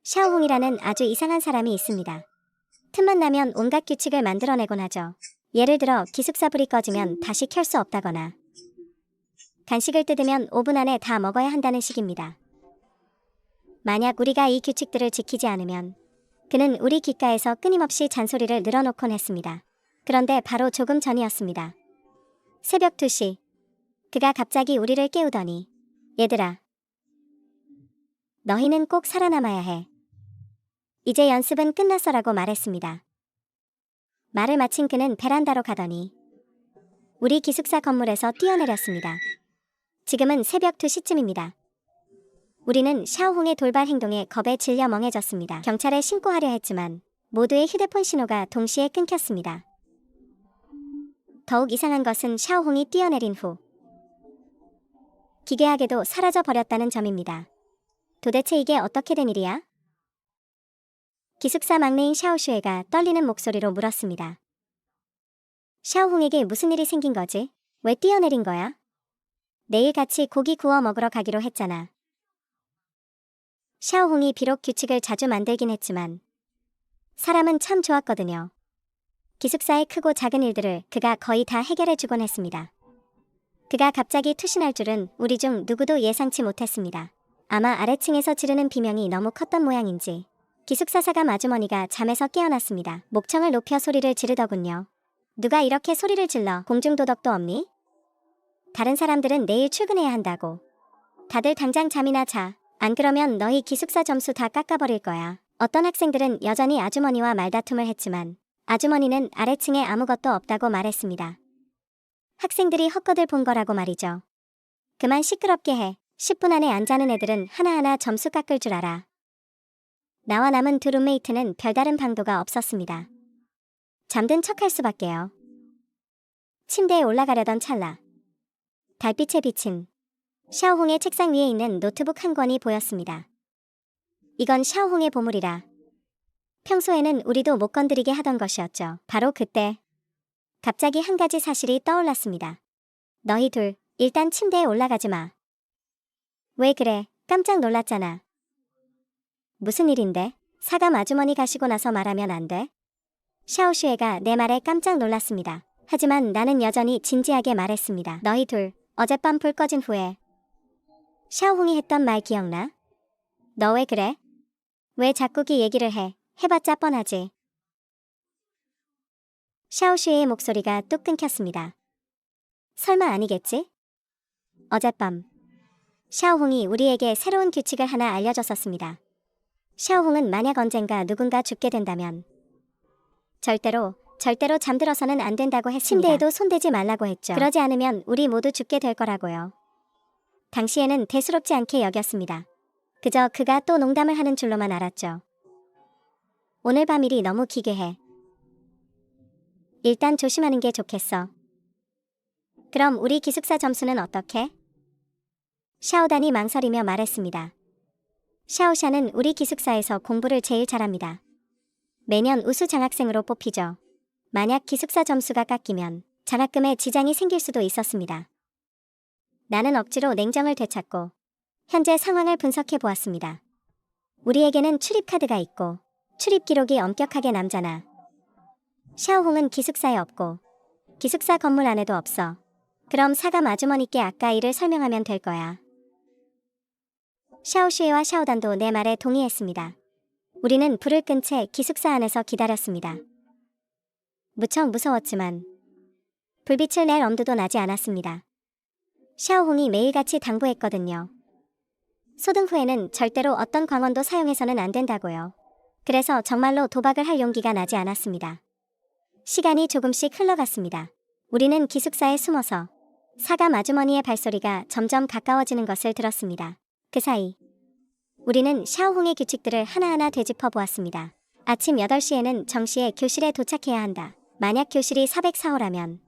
샤오홍이라는 아주 이상한 사람이 있습니다. 틈만 나면 온갖 규칙을 만들어내곤 하죠. 예를 들어 기숙사 불이 꺼지면 다시 켤 수 없다거나 간식을 뜯으면 5분 안에 다 먹어야 한다는 식입니다. 만약 우리가 이 규칙들을 지키지 않으면 그는 우리 귓가에서 끊임없이 잔소리를 늘어놓곤 했습니다. 그런데 바로 조금 전이었습니다. 새벽 2시 그가 갑자기 우리를 깨우더니 얘들아, 너희는 꼭 살아남아야 해. 이제 연습은 끝났어라고 말했습니다. 말을 마친 그는 베란다로 가더니 우리 기숙사 건물에서 뛰어내렸습니다. 지금은 새벽 2시쯤입니다. 우리는 샤오홍의 돌발 행동에 겁에 질려 멍해졌습니다. 경찰에 신고하려 했지만 모두의 휴대폰 신호가 동시에 끊겼습니다. 더욱 이상한 것은 샤오홍이 뛰어내린 후 기괴하게도 사라져 버렸다는 점입니다. 도대체 이게 어떻게 된 일이야? 기숙사 막내인 샤오슈에가 떨리는 목소리로 물었습니다. 샤오홍에게 무슨 일이 생긴 거지? 왜 뛰어내린 거야? 내일 같이 고기 구워 먹으러 가기로 했잖아. 샤오홍이 비록 규칙을 자주 만들긴 했지만 사람은 참 좋았거든요. 기숙사의 크고 작은 일들을 그가 거의 다 해결해주곤 했습니다. 그가 갑자기 투신할 줄은 우리 중 누구도 예상치 못했습니다. 아마 아래층에서 지르는 비명이 너무 컸던 모양인지 기숙사 사감 아주머니가 잠에서 깨어났습니다. 목청을 높여 소리를 지르더군요. 누가 이렇게 소리를 질러 공중도덕도 없니? 다른 사람들은 내일 출근해야 한다고. 다들 당장 잠이나 자. 안 그러면 너희 기숙사 점수 다 깎아버릴 거야. 어떤 학생들은 여전히 아주머니와 말다툼을 했지만 아주머니는 아래층에 아무것도 없다고 말했습니다. 학생들이 헛것을 본 거라고 말이죠. 그만 시끄럽게 해. 10분 안에 안 자는 애들은 하나하나 점수 깎을 줄 알아. 나와 남은 두 룸메이트는 별다른 방도가 없었습니다. 잠든 척할 수밖에요. 침대에 올라가려던 찰나 달빛에 비친 샤오홍의 책상 위에 있는 노트북 한 권이 보였습니다. 이건 샤오홍의 보물이라 평소에는 우리도 못 건드리게 하던 것이었죠. 바로 그때 갑자기 한 가지 사실이 떠올랐습니다. 너희 둘 일단 침대에 올라가지 마. 왜 그래? 깜짝 놀랐잖아. 무슨 일인데? 사감 아주머니 가시고 나서 말하면 안 돼? 샤오슈에가 내 말에 깜짝 놀랐습니다. 하지만 나는 여전히 진지하게 말했습니다. 너희 둘 어젯밤 불 꺼진 후에 샤오홍이 했던 말 기억나? 너 왜 그래? 왜 자꾸 그 얘기를 해? 해봤자 뻔하지. 샤오슈의 목소리가 뚝 끊겼습니다. 설마 아니겠지? 어젯밤 샤오홍이 우리에게 새로운 규칙을 하나 알려줬었습니다. 샤오홍은 만약 언젠가 누군가 죽게 된다면 절대로 잠들어서는 안 된다고 했습니다. 침대에도 손대지 말라고 했죠. 그러지 않으면 우리 모두 죽게 될 거라고요. 당시에는 대수롭지 않게 여겼습니다. 그저 그가 또 농담을 하는 줄로만 알았죠. 오늘 밤 일이 너무 기괴해. 일단 조심하는 게 좋겠어. 그럼 우리 기숙사 점수는 어떻게? 샤오단이 망설이며 말했습니다. 샤오샤는 우리 기숙사에서 공부를 제일 잘합니다. 매년 우수 장학생으로 뽑히죠. 만약 기숙사 점수가 깎이면 장학금에 지장이 생길 수도 있었습니다. 나는 억지로 냉정을 되찾고 현재 상황을 분석해 보았습니다. 우리에게는 출입카드가 있고 출입 기록이 엄격하게 남잖아. 샤오홍은 기숙사에 없고 기숙사 건물 안에도 없어. 그럼 사감 아주머니께 아까 일을 설명하면 될 거야. 샤오슈에와 샤오단도 내 말에 동의했습니다. 우리는 불을 끈 채 기숙사 안에서 기다렸습니다. 무척 무서웠지만 불빛을 낼 엄두도 나지 않았습니다. 샤오홍이 매일같이 당부했거든요. 소등 후에는 절대로 어떤 광원도 사용해서는 안 된다고요. 그래서 정말로 도박을 할 용기가 나지 않았습니다. 시간이 조금씩 흘러갔습니다. 우리는 기숙사에 숨어서 사감 아주머니의 발소리가 점점 가까워지는 것을 들었습니다. 그 사이 우리는 샤오홍의 규칙들을 하나하나 되짚어 보았습니다. 아침 8시에는 정시에 교실에 도착해야 한다. 만약 교실이 404호라면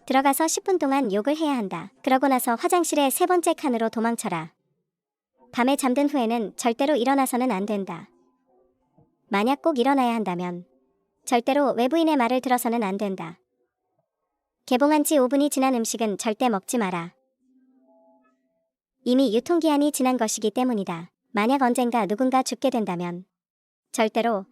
들어가서 10분 동안 욕을 해야 한다. 그러고 나서 화장실에 세 번째 칸으로 도망쳐라. 밤에 잠든 후에는 절대로 일어나서는 안 된다. 만약 꼭 일어나야 한다면 절대로 외부인의 말을 들어서는 안 된다. 개봉한 지 5분이 지난 음식은 절대 먹지 마라. 이미 유통기한이 지난 것이기 때문이다. 만약 언젠가 누군가 죽게 된다면 절대로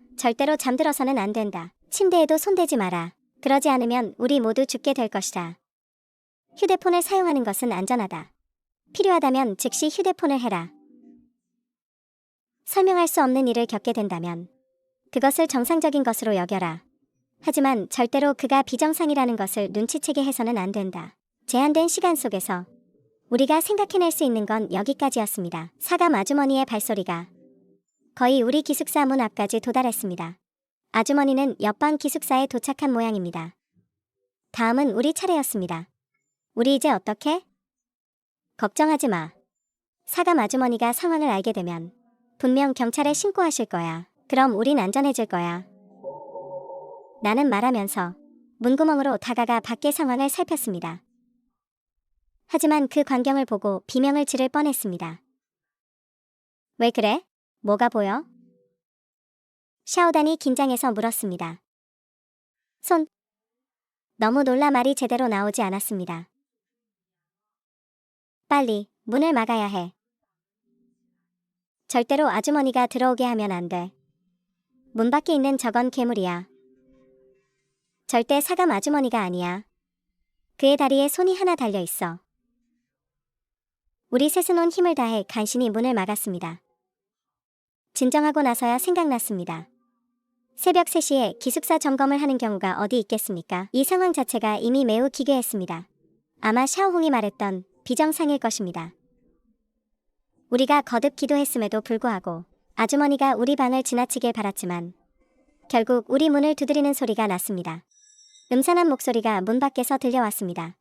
잠들어서는 안 된다. 침대에도 손대지 마라. 그러지 않으면 우리 모두 죽게 될 것이다. 휴대폰을 사용하는 것은 안전하다. 필요하다면 즉시 휴대폰을 해라. 설명할 수 없는 일을 겪게 된다면 그것을 정상적인 것으로 여겨라. 하지만 절대로 그가 비정상이라는 것을 눈치채게 해서는 안 된다. 제한된 시간 속에서 우리가 생각해낼 수 있는 건 여기까지였습니다. 사감 아주머니의 발소리가 거의 우리 기숙사 문 앞까지 도달했습니다. 아주머니는 옆방 기숙사에 도착한 모양입니다. 다음은 우리 차례였습니다. 우리 이제 어떻게? 걱정하지 마. 사감 아주머니가 상황을 알게 되면 분명 경찰에 신고하실 거야. 그럼 우린 안전해질 거야. 나는 말하면서 문구멍으로 다가가 밖의 상황을 살폈습니다. 하지만 그 광경을 보고 비명을 지를 뻔했습니다. 왜 그래? 뭐가 보여? 샤오단이 긴장해서 물었습니다. 너무 놀라 말이 제대로 나오지 않았습니다. 빨리 문을 막아야 해. 절대로 아주머니가 들어오게 하면 안 돼. 문 밖에 있는 저건 괴물이야. 절대 사감 아주머니가 아니야. 그의 다리에 손이 하나 달려 있어. 우리 셋은 온 힘을 다해 간신히 문을 막았습니다. 진정하고 나서야 생각났습니다. 새벽 3시에 기숙사 점검을 하는 경우가 어디 있겠습니까? 이 상황 자체가 이미 매우 기괴했습니다. 아마 샤오홍이 말했던 비정상일 것입니다. 우리가 거듭 기도했음에도 불구하고 아주머니가 우리 방을 지나치길 바랐지만 결국 우리 문을 두드리는 소리가 났습니다. 음산한 목소리가 문 밖에서 들려왔습니다.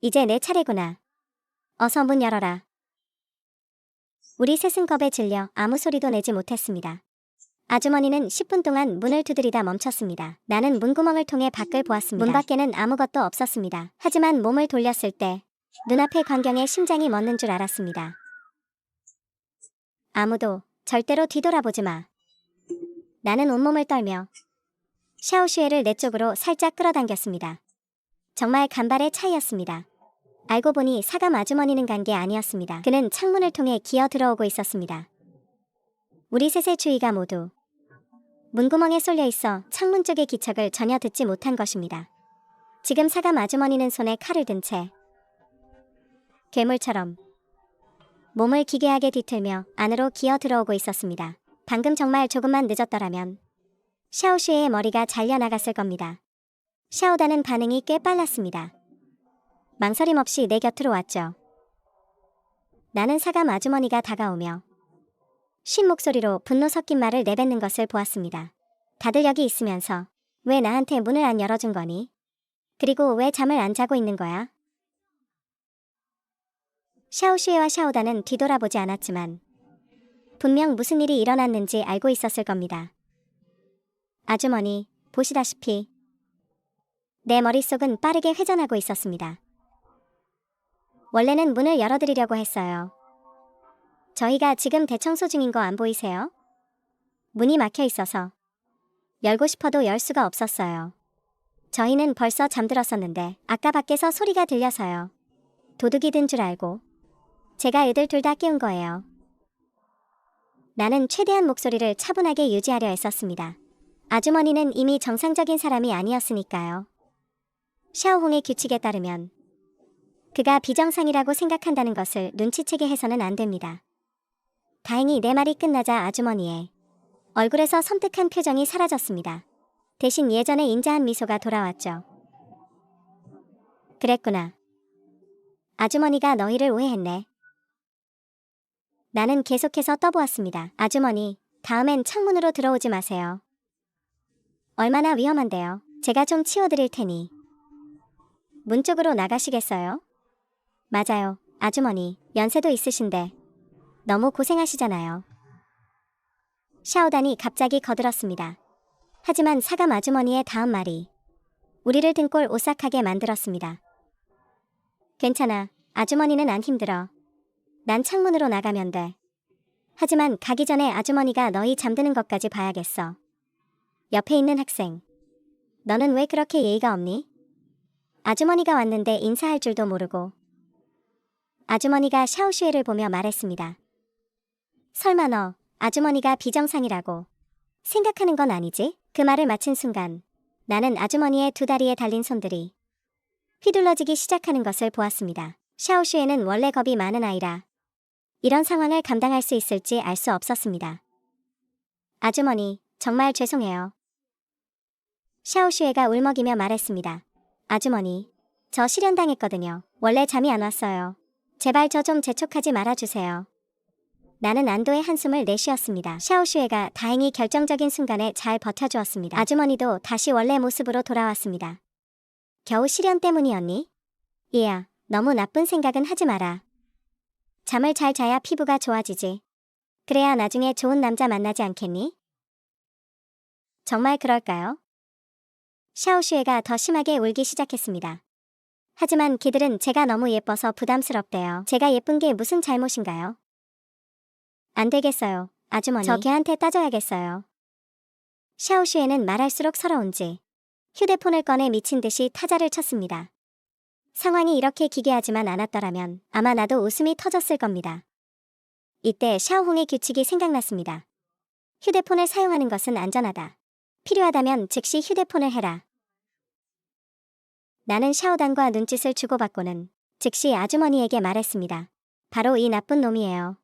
이제 내 차례구나. 어서 문 열어라. 우리 셋은 겁에 질려 아무 소리도 내지 못했습니다. 아주머니는 10분 동안 문을 두드리다 멈췄습니다. 나는 문구멍을 통해 밖을 보았습니다. 문 밖에는 아무것도 없었습니다. 하지만 몸을 돌렸을 때 눈앞의 광경에 심장이 멎는 줄 알았습니다. 아무도 절대로 뒤돌아보지 마. 나는 온몸을 떨며 샤오슈에를 내 쪽으로 살짝 끌어당겼습니다. 정말 간발의 차이였습니다. 알고 보니 사감 아주머니는 간 게 아니었습니다. 그는 창문을 통해 기어 들어오고 있었습니다. 우리 셋의 주의가 모두 문구멍에 쏠려 있어 창문 쪽의 기척을 전혀 듣지 못한 것입니다. 지금 사감 아주머니는 손에 칼을 든 채 괴물처럼 몸을 기괴하게 뒤틀며 안으로 기어 들어오고 있었습니다. 방금 정말 조금만 늦었더라면 샤오슈에의 머리가 잘려나갔을 겁니다. 샤오단은 반응이 꽤 빨랐습니다. 망설임 없이 내 곁으로 왔죠. 나는 사감 아주머니가 다가오며 쉰 목소리로 분노 섞인 말을 내뱉는 것을 보았습니다. 다들 여기 있으면서 왜 나한테 문을 안 열어준 거니? 그리고 왜 잠을 안 자고 있는 거야? 샤오슈에와 샤오단은 뒤돌아보지 않았지만 분명 무슨 일이 일어났는지 알고 있었을 겁니다. 아주머니, 보시다시피 내 머릿속은 빠르게 회전하고 있었습니다. 원래는 문을 열어드리려고 했어요. 저희가 지금 대청소 중인 거 안 보이세요? 문이 막혀 있어서 열고 싶어도 열 수가 없었어요. 저희는 벌써 잠들었었는데 아까 밖에서 소리가 들려서요. 도둑이 든 줄 알고 제가 애들 둘 다 깨운 거예요. 나는 최대한 목소리를 차분하게 유지하려 했었습니다. 아주머니는 이미 정상적인 사람이 아니었으니까요. 샤오홍의 규칙에 따르면 그가 비정상이라고 생각한다는 것을 눈치채게 해서는 안 됩니다. 다행히 내 말이 끝나자 아주머니의 얼굴에서 섬뜩한 표정이 사라졌습니다. 대신 예전의 인자한 미소가 돌아왔죠. 그랬구나. 아주머니가 너희를 오해했네. 나는 계속해서 떠보았습니다. 아주머니, 다음엔 창문으로 들어오지 마세요. 얼마나 위험한데요. 제가 좀 치워드릴 테니. 문 쪽으로 나가시겠어요? 맞아요, 아주머니. 연세도 있으신데 너무 고생하시잖아요. 샤오단이 갑자기 거들었습니다. 하지만 사감 아주머니의 다음 말이 우리를 등골 오싹하게 만들었습니다. 괜찮아, 아주머니는 안 힘들어. 난 창문으로 나가면 돼. 하지만 가기 전에 아주머니가 너희 잠드는 것까지 봐야겠어. 옆에 있는 학생, 너는 왜 그렇게 예의가 없니? 아주머니가 왔는데 인사할 줄도 모르고. 아주머니가 샤오슈에를 보며 말했습니다. 설마 너 아주머니가 비정상이라고 생각하는 건 아니지? 그 말을 마친 순간 나는 아주머니의 두 다리에 달린 손들이 휘둘러지기 시작하는 것을 보았습니다. 샤오슈에는 원래 겁이 많은 아이라 이런 상황을 감당할 수 있을지 알 수 없었습니다. 아주머니, 정말 죄송해요. 샤오슈에가 울먹이며 말했습니다. 아주머니, 저 실연당했거든요. 원래 잠이 안 왔어요. 제발 저 좀 재촉하지 말아주세요. 나는 안도의 한숨을 내쉬었습니다. 샤오슈에가 다행히 결정적인 순간에 잘 버텨주었습니다. 아주머니도 다시 원래 모습으로 돌아왔습니다. 겨우 실연 때문이었니? 얘야, 너무 나쁜 생각은 하지 마라. 잠을 잘 자야 피부가 좋아지지. 그래야 나중에 좋은 남자 만나지 않겠니? 정말 그럴까요? 샤오슈에가 더 심하게 울기 시작했습니다. 하지만 그들은 제가 너무 예뻐서 부담스럽대요. 제가 예쁜 게 무슨 잘못인가요? 안 되겠어요, 아주머니. 저 걔한테 따져야겠어요. 샤오슈에는 말할수록 서러운지 휴대폰을 꺼내 미친 듯이 타자를 쳤습니다. 상황이 이렇게 기괴하지만 않았더라면 아마 나도 웃음이 터졌을 겁니다. 이때 샤오홍의 규칙이 생각났습니다. 휴대폰을 사용하는 것은 안전하다. 필요하다면 즉시 휴대폰을 해라. 나는 샤오단과 눈짓을 주고받고는 즉시 아주머니에게 말했습니다. 바로 이 나쁜 놈이에요.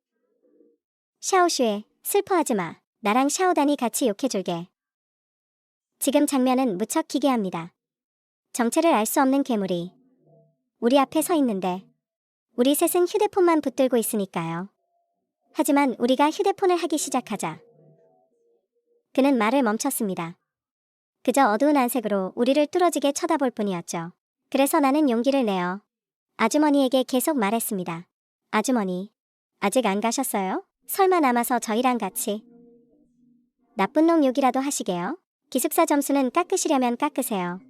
샤오슈에, 슬퍼하지 마. 나랑 샤오단이 같이 욕해줄게. 지금 장면은 무척 기괴합니다. 정체를 알 수 없는 괴물이 우리 앞에 서 있는데 우리 셋은 휴대폰만 붙들고 있으니까요. 하지만 우리가 휴대폰을 하기 시작하자 그는 말을 멈췄습니다. 그저 어두운 안색으로 우리를 뚫어지게 쳐다볼 뿐이었죠. 그래서 나는 용기를 내어 아주머니에게 계속 말했습니다. 아주머니, 아직 안 가셨어요? 설마 남아서 저희랑 같이 나쁜 놈 욕이라도 하시게요? 기숙사 점수는 깎으시려면 깎으세요.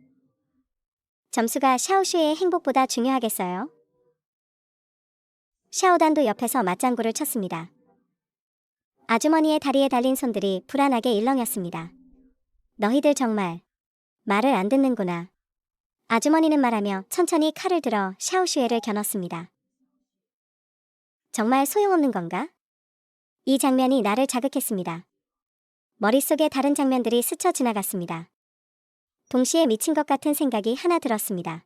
점수가 샤오슈의 행복보다 중요하겠어요? 샤오단도 옆에서 맞장구를 쳤습니다. 아주머니의 다리에 달린 손들이 불안하게 일렁였습니다. 너희들 정말 말을 안 듣는구나. 아주머니는 말하며 천천히 칼을 들어 샤오슈에를 겨눴습니다. 정말 소용없는 건가? 이 장면이 나를 자극했습니다. 머릿속에 다른 장면들이 스쳐 지나갔습니다. 동시에 미친 것 같은 생각이 하나 들었습니다.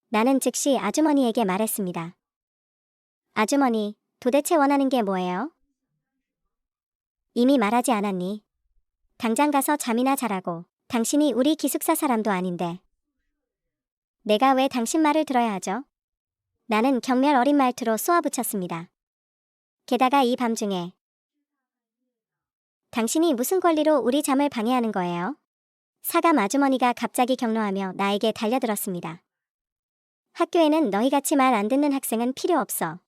나는 즉시 아주머니에게 말했습니다. 아주머니, 도대체 원하는 게 뭐예요? 이미 말하지 않았니? 당장 가서 잠이나 자라고. 당신이 우리 기숙사 사람도 아닌데. 내가 왜 당신 말을 들어야 하죠? 나는 경멸 어린 말투로 쏘아붙였습니다. 게다가 이 밤중에 당신이 무슨 권리로 우리 잠을 방해하는 거예요? 사감 아주머니가 갑자기 격노하며 나에게 달려들었습니다. 학교에는 너희같이 말 안 듣는 학생은 필요 없어.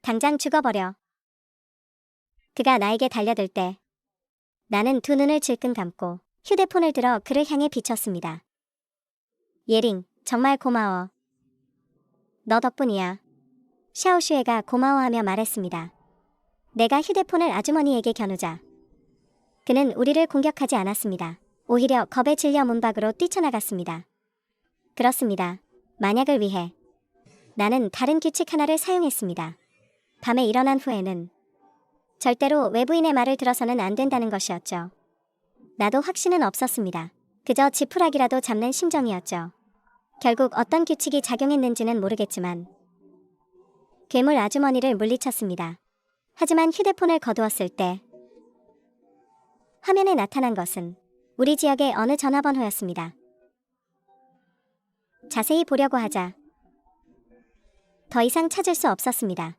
당장 죽어버려. 그가 나에게 달려들 때 나는 두 눈을 질끈 감고 휴대폰을 들어 그를 향해 비쳤습니다. 예링, 정말 고마워. 너 덕분이야. 샤오슈에가 고마워하며 말했습니다. 내가 휴대폰을 아주머니에게 겨누자 그는 우리를 공격하지 않았습니다. 오히려 겁에 질려 문 밖으로 뛰쳐나갔습니다. 그렇습니다. 만약을 위해 나는 다른 규칙 하나를 사용했습니다. 밤에 일어난 후에는 절대로 외부인의 말을 들어서는 안 된다는 것이었죠. 나도 확신은 없었습니다. 그저 지푸라기라도 잡는 심정이었죠. 결국 어떤 규칙이 작용했는지는 모르겠지만 괴물 아주머니를 물리쳤습니다. 하지만 휴대폰을 거두었을 때 화면에 나타난 것은 우리 지역의 어느 전화번호였습니다. 자세히 보려고 하자 더 이상 찾을 수 없었습니다.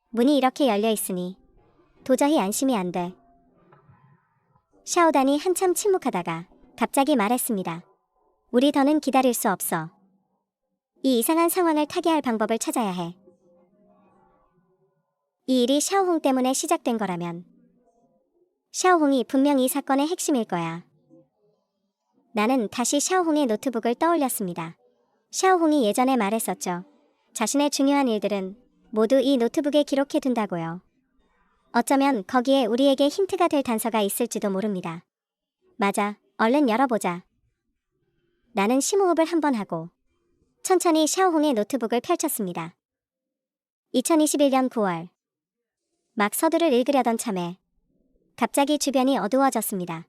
문이 이렇게 열려 있으니 도저히 안심이 안 돼. 샤오단이 한참 침묵하다가 갑자기 말했습니다. 우리 더는 기다릴 수 없어. 이 이상한 상황을 타개할 방법을 찾아야 해. 이 일이 샤오홍 때문에 시작된 거라면 샤오홍이 분명 이 사건의 핵심일 거야. 나는 다시 샤오홍의 노트북을 떠올렸습니다. 샤오홍이 예전에 말했었죠. 자신의 중요한 일들은 모두 이 노트북에 기록해둔다고요. 어쩌면 거기에 우리에게 힌트가 될 단서가 있을지도 모릅니다. 맞아, 얼른 열어보자. 나는 심호흡을 한번 하고 천천히 샤오홍의 노트북을 펼쳤습니다. 2021년 9월 막 서두를 읽으려던 참에 갑자기 주변이 어두워졌습니다.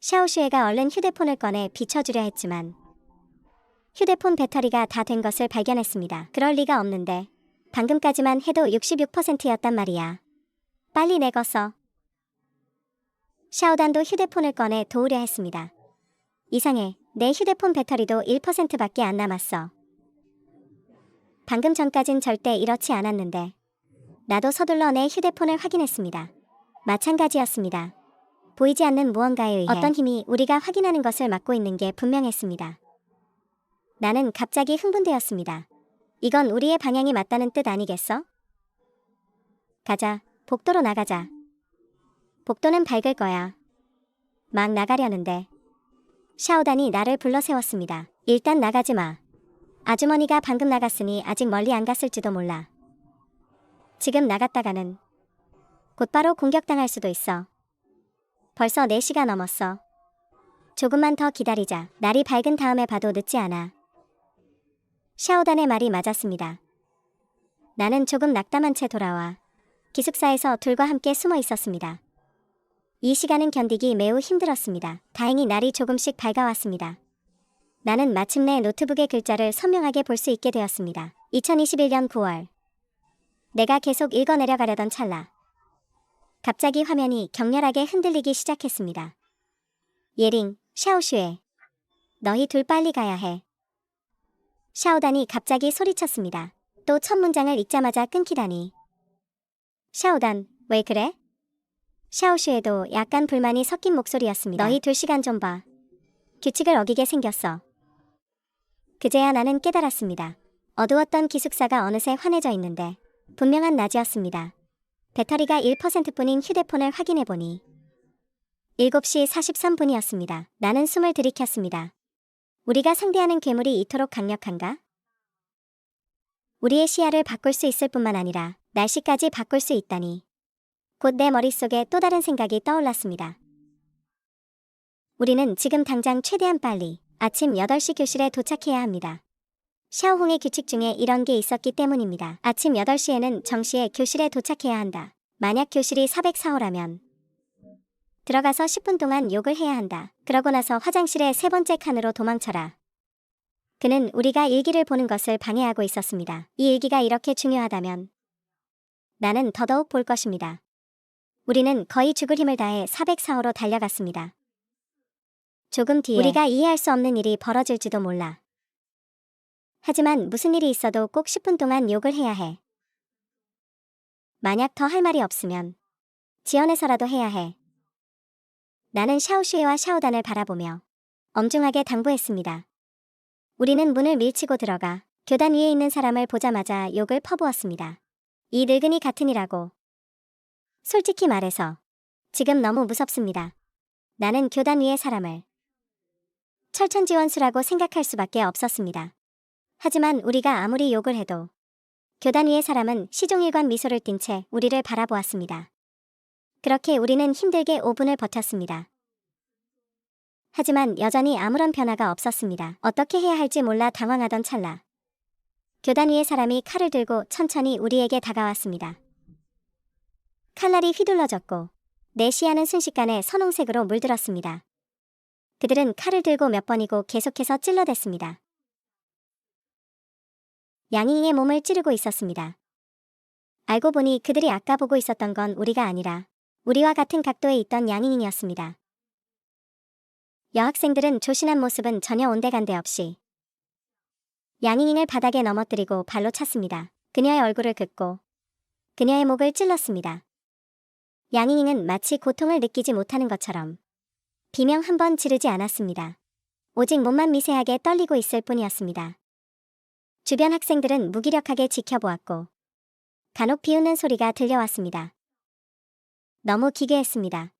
샤오슈에가 얼른 휴대폰을 꺼내 비춰주려 했지만 휴대폰 배터리가 다 된 것을 발견했습니다. 그럴 리가 없는데 방금까지만 해도 66%였단 말이야. 빨리 내거 써. 샤오단도 휴대폰을 꺼내 도우려 했습니다. 이상해. 내 휴대폰 배터리도 1%밖에 안 남았어. 방금 전까진 절대 이렇지 않았는데. 나도 서둘러 내 휴대폰을 확인했습니다. 마찬가지였습니다. 보이지 않는 무언가에 의해 어떤 힘이 우리가 확인하는 것을 막고 있는 게 분명했습니다. 나는 갑자기 흥분되었습니다. 이건 우리의 방향이 맞다는 뜻 아니겠어? 가자. 복도로 나가자. 복도는 밝을 거야. 막 나가려는데 샤오단이 나를 불러 세웠습니다. 일단 나가지 마. 아주머니가 방금 나갔으니 아직 멀리 안 갔을지도 몰라. 지금 나갔다가는 곧바로 공격당할 수도 있어. 벌써 4시가 넘었어. 조금만 더 기다리자. 날이 밝은 다음에 봐도 늦지 않아. 샤오단의 말이 맞았습니다. 나는 조금 낙담한 채 돌아와 기숙사에서 둘과 함께 숨어 있었습니다. 이 시간은 견디기 매우 힘들었습니다. 다행히 날이 조금씩 밝아왔습니다. 나는 마침내 노트북의 글자를 선명하게 볼 수 있게 되었습니다. 2021년 9월. 내가 계속 읽어내려가려던 찰나. 갑자기 화면이 격렬하게 흔들리기 시작했습니다. 예링, 샤오슈에. 너희 둘 빨리 가야 해. 샤오단이 갑자기 소리쳤습니다. 또 첫 문장을 읽자마자 끊기다니. 샤오단, 왜 그래? 샤오슈에도 약간 불만이 섞인 목소리였습니다. 너희 2시간 좀 봐. 규칙을 어기게 생겼어. 그제야 나는 깨달았습니다. 어두웠던 기숙사가 어느새 환해져 있는데 분명한 낮이었습니다. 배터리가 1%뿐인 휴대폰을 확인해보니 7시 43분이었습니다. 나는 숨을 들이켰습니다. 우리가 상대하는 괴물이 이토록 강력한가? 우리의 시야를 바꿀 수 있을 뿐만 아니라 날씨까지 바꿀 수 있다니. 곧 내 머릿속에 또 다른 생각이 떠올랐습니다. 우리는 지금 당장 최대한 빨리 아침 8시 교실에 도착해야 합니다. 샤오홍의 규칙 중에 이런 게 있었기 때문입니다. 아침 8시에는 정시에 교실에 도착해야 한다. 만약 교실이 404호라면 들어가서 10분 동안 욕을 해야 한다. 그러고 나서 화장실에 3번째 칸으로 도망쳐라. 그는 우리가 일기를 보는 것을 방해하고 있었습니다. 이 일기가 이렇게 중요하다면 나는 더더욱 볼 것입니다. 우리는 거의 죽을 힘을 다해 404호로 달려갔습니다. 조금 뒤에 우리가 이해할 수 없는 일이 벌어질지도 몰라. 하지만 무슨 일이 있어도 꼭 10분 동안 욕을 해야 해. 만약 더 할 말이 없으면 지연해서라도 해야 해. 나는 샤오슈에와 샤오단을 바라보며 엄중하게 당부했습니다. 우리는 문을 밀치고 들어가 교단 위에 있는 사람을 보자마자 욕을 퍼부었습니다. 이 늙은이 같으니라고. 솔직히 말해서 지금 너무 무섭습니다. 나는 교단 위의 사람을 철천지원수라고 생각할 수밖에 없었습니다. 하지만 우리가 아무리 욕을 해도 교단 위의 사람은 시종일관 미소를 띤 채 우리를 바라보았습니다. 그렇게 우리는 힘들게 5분을 버텼습니다. 하지만 여전히 아무런 변화가 없었습니다. 어떻게 해야 할지 몰라 당황하던 찰나. 교단 위의 사람이 칼을 들고 천천히 우리에게 다가왔습니다. 칼날이 휘둘러졌고 내 시야는 순식간에 선홍색으로 물들었습니다. 그들은 칼을 들고 몇 번이고 계속해서 찔러댔습니다. 양잉의 몸을 찌르고 있었습니다. 알고 보니 그들이 아까 보고 있었던 건 우리가 아니라 우리와 같은 각도에 있던 양잉이었습니다. 여학생들은 조신한 모습은 전혀 온데간데 없이 양잉을 바닥에 넘어뜨리고 발로 찼습니다. 그녀의 얼굴을 긋고 그녀의 목을 찔렀습니다. 양잉은 마치 고통을 느끼지 못하는 것처럼 비명 한 번 지르지 않았습니다. 오직 몸만 미세하게 떨리고 있을 뿐이었습니다. 주변 학생들은 무기력하게 지켜보았고 간혹 비웃는 소리가 들려왔습니다. 너무 기괴했습니다.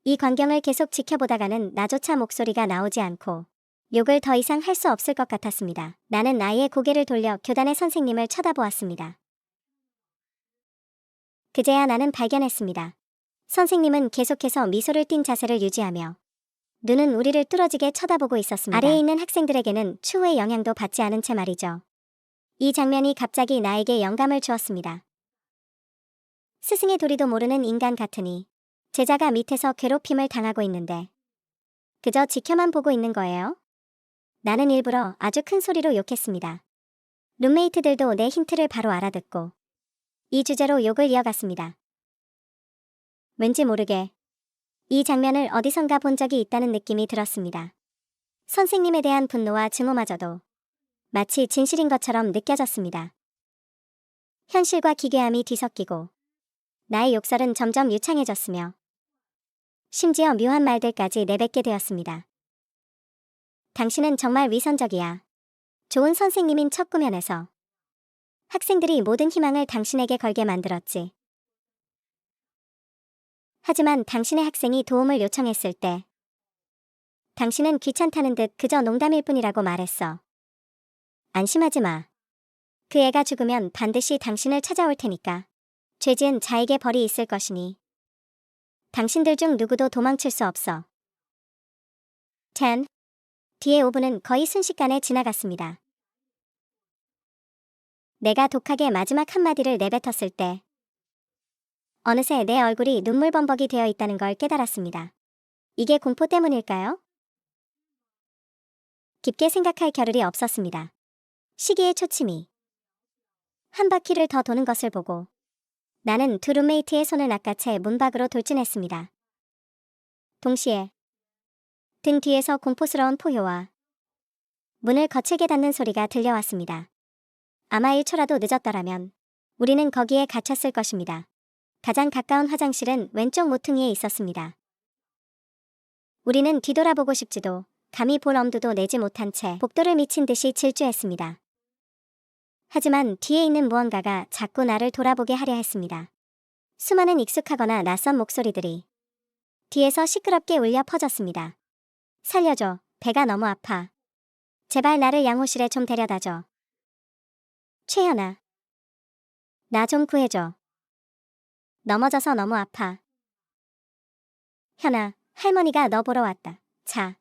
이 광경을 계속 지켜보다가는 나조차 목소리가 나오지 않고 욕을 더 이상 할 수 없을 것 같았습니다. 나는 아이의 고개를 돌려 교단의 선생님을 쳐다보았습니다. 그제야 나는 발견했습니다. 선생님은 계속해서 미소를 띤 자세를 유지하며 눈은 우리를 뚫어지게 쳐다보고 있었습니다. 아래에 있는 학생들에게는 추후의 영향도 받지 않은 채 말이죠. 이 장면이 갑자기 나에게 영감을 주었습니다. 스승의 도리도 모르는 인간 같으니 제자가 밑에서 괴롭힘을 당하고 있는데 그저 지켜만 보고 있는 거예요? 나는 일부러 아주 큰 소리로 욕했습니다. 룸메이트들도 내 힌트를 바로 알아듣고 이 주제로 욕을 이어갔습니다. 왠지 모르게 이 장면을 어디선가 본 적이 있다는 느낌이 들었습니다. 선생님에 대한 분노와 증오마저도 마치 진실인 것처럼 느껴졌습니다. 현실과 기괴함이 뒤섞이고 나의 욕설은 점점 유창해졌으며 심지어 묘한 말들까지 내뱉게 되었습니다. 당신은 정말 위선적이야. 좋은 선생님인 첫 구면에서 학생들이 모든 희망을 당신에게 걸게 만들었지. 하지만 당신의 학생이 도움을 요청했을 때 당신은 귀찮다는 듯 그저 농담일 뿐이라고 말했어. 안심하지 마. 그 애가 죽으면 반드시 당신을 찾아올 테니까. 죄지은 자에게 벌이 있을 것이니 당신들 중 누구도 도망칠 수 없어. 10. 뒤의 5분은 거의 순식간에 지나갔습니다. 내가 독하게 마지막 한마디를 내뱉었을 때 어느새 내 얼굴이 눈물범벅이 되어 있다는 걸 깨달았습니다. 이게 공포 때문일까요? 깊게 생각할 겨를이 없었습니다. 시기의 초침이 한 바퀴를 더 도는 것을 보고 나는 두 룸메이트의 손을 낚아채 문 밖으로 돌진했습니다. 동시에 등 뒤에서 공포스러운 포효와 문을 거칠게 닫는 소리가 들려왔습니다. 아마 1초라도 늦었더라면 우리는 거기에 갇혔을 것입니다. 가장 가까운 화장실은 왼쪽 모퉁이에 있었습니다. 우리는 뒤돌아보고 싶지도 감히 볼 엄두도 내지 못한 채 복도를 미친 듯이 질주했습니다. 하지만 뒤에 있는 무언가가 자꾸 나를 돌아보게 하려 했습니다. 수많은 익숙하거나 낯선 목소리들이 뒤에서 시끄럽게 울려 퍼졌습니다. 살려줘. 배가 너무 아파. 제발 나를 양호실에 좀 데려다줘. 최현아. 나 좀 구해줘. 넘어져서 너무 아파. 현아, 할머니가 너 보러 왔다. 자.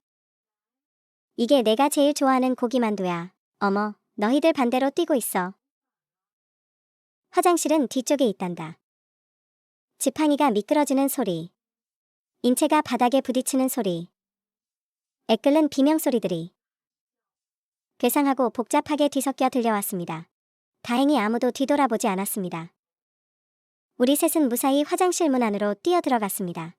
이게 내가 제일 좋아하는 고기만두야. 어머, 너희들 반대로 뛰고 있어. 화장실은 뒤쪽에 있단다. 지팡이가 미끄러지는 소리. 인체가 바닥에 부딪히는 소리. 애끓는 비명소리들이 괴상하고 복잡하게 뒤섞여 들려왔습니다. 다행히 아무도 뒤돌아보지 않았습니다. 우리 셋은 무사히 화장실 문 안으로 뛰어들어갔습니다.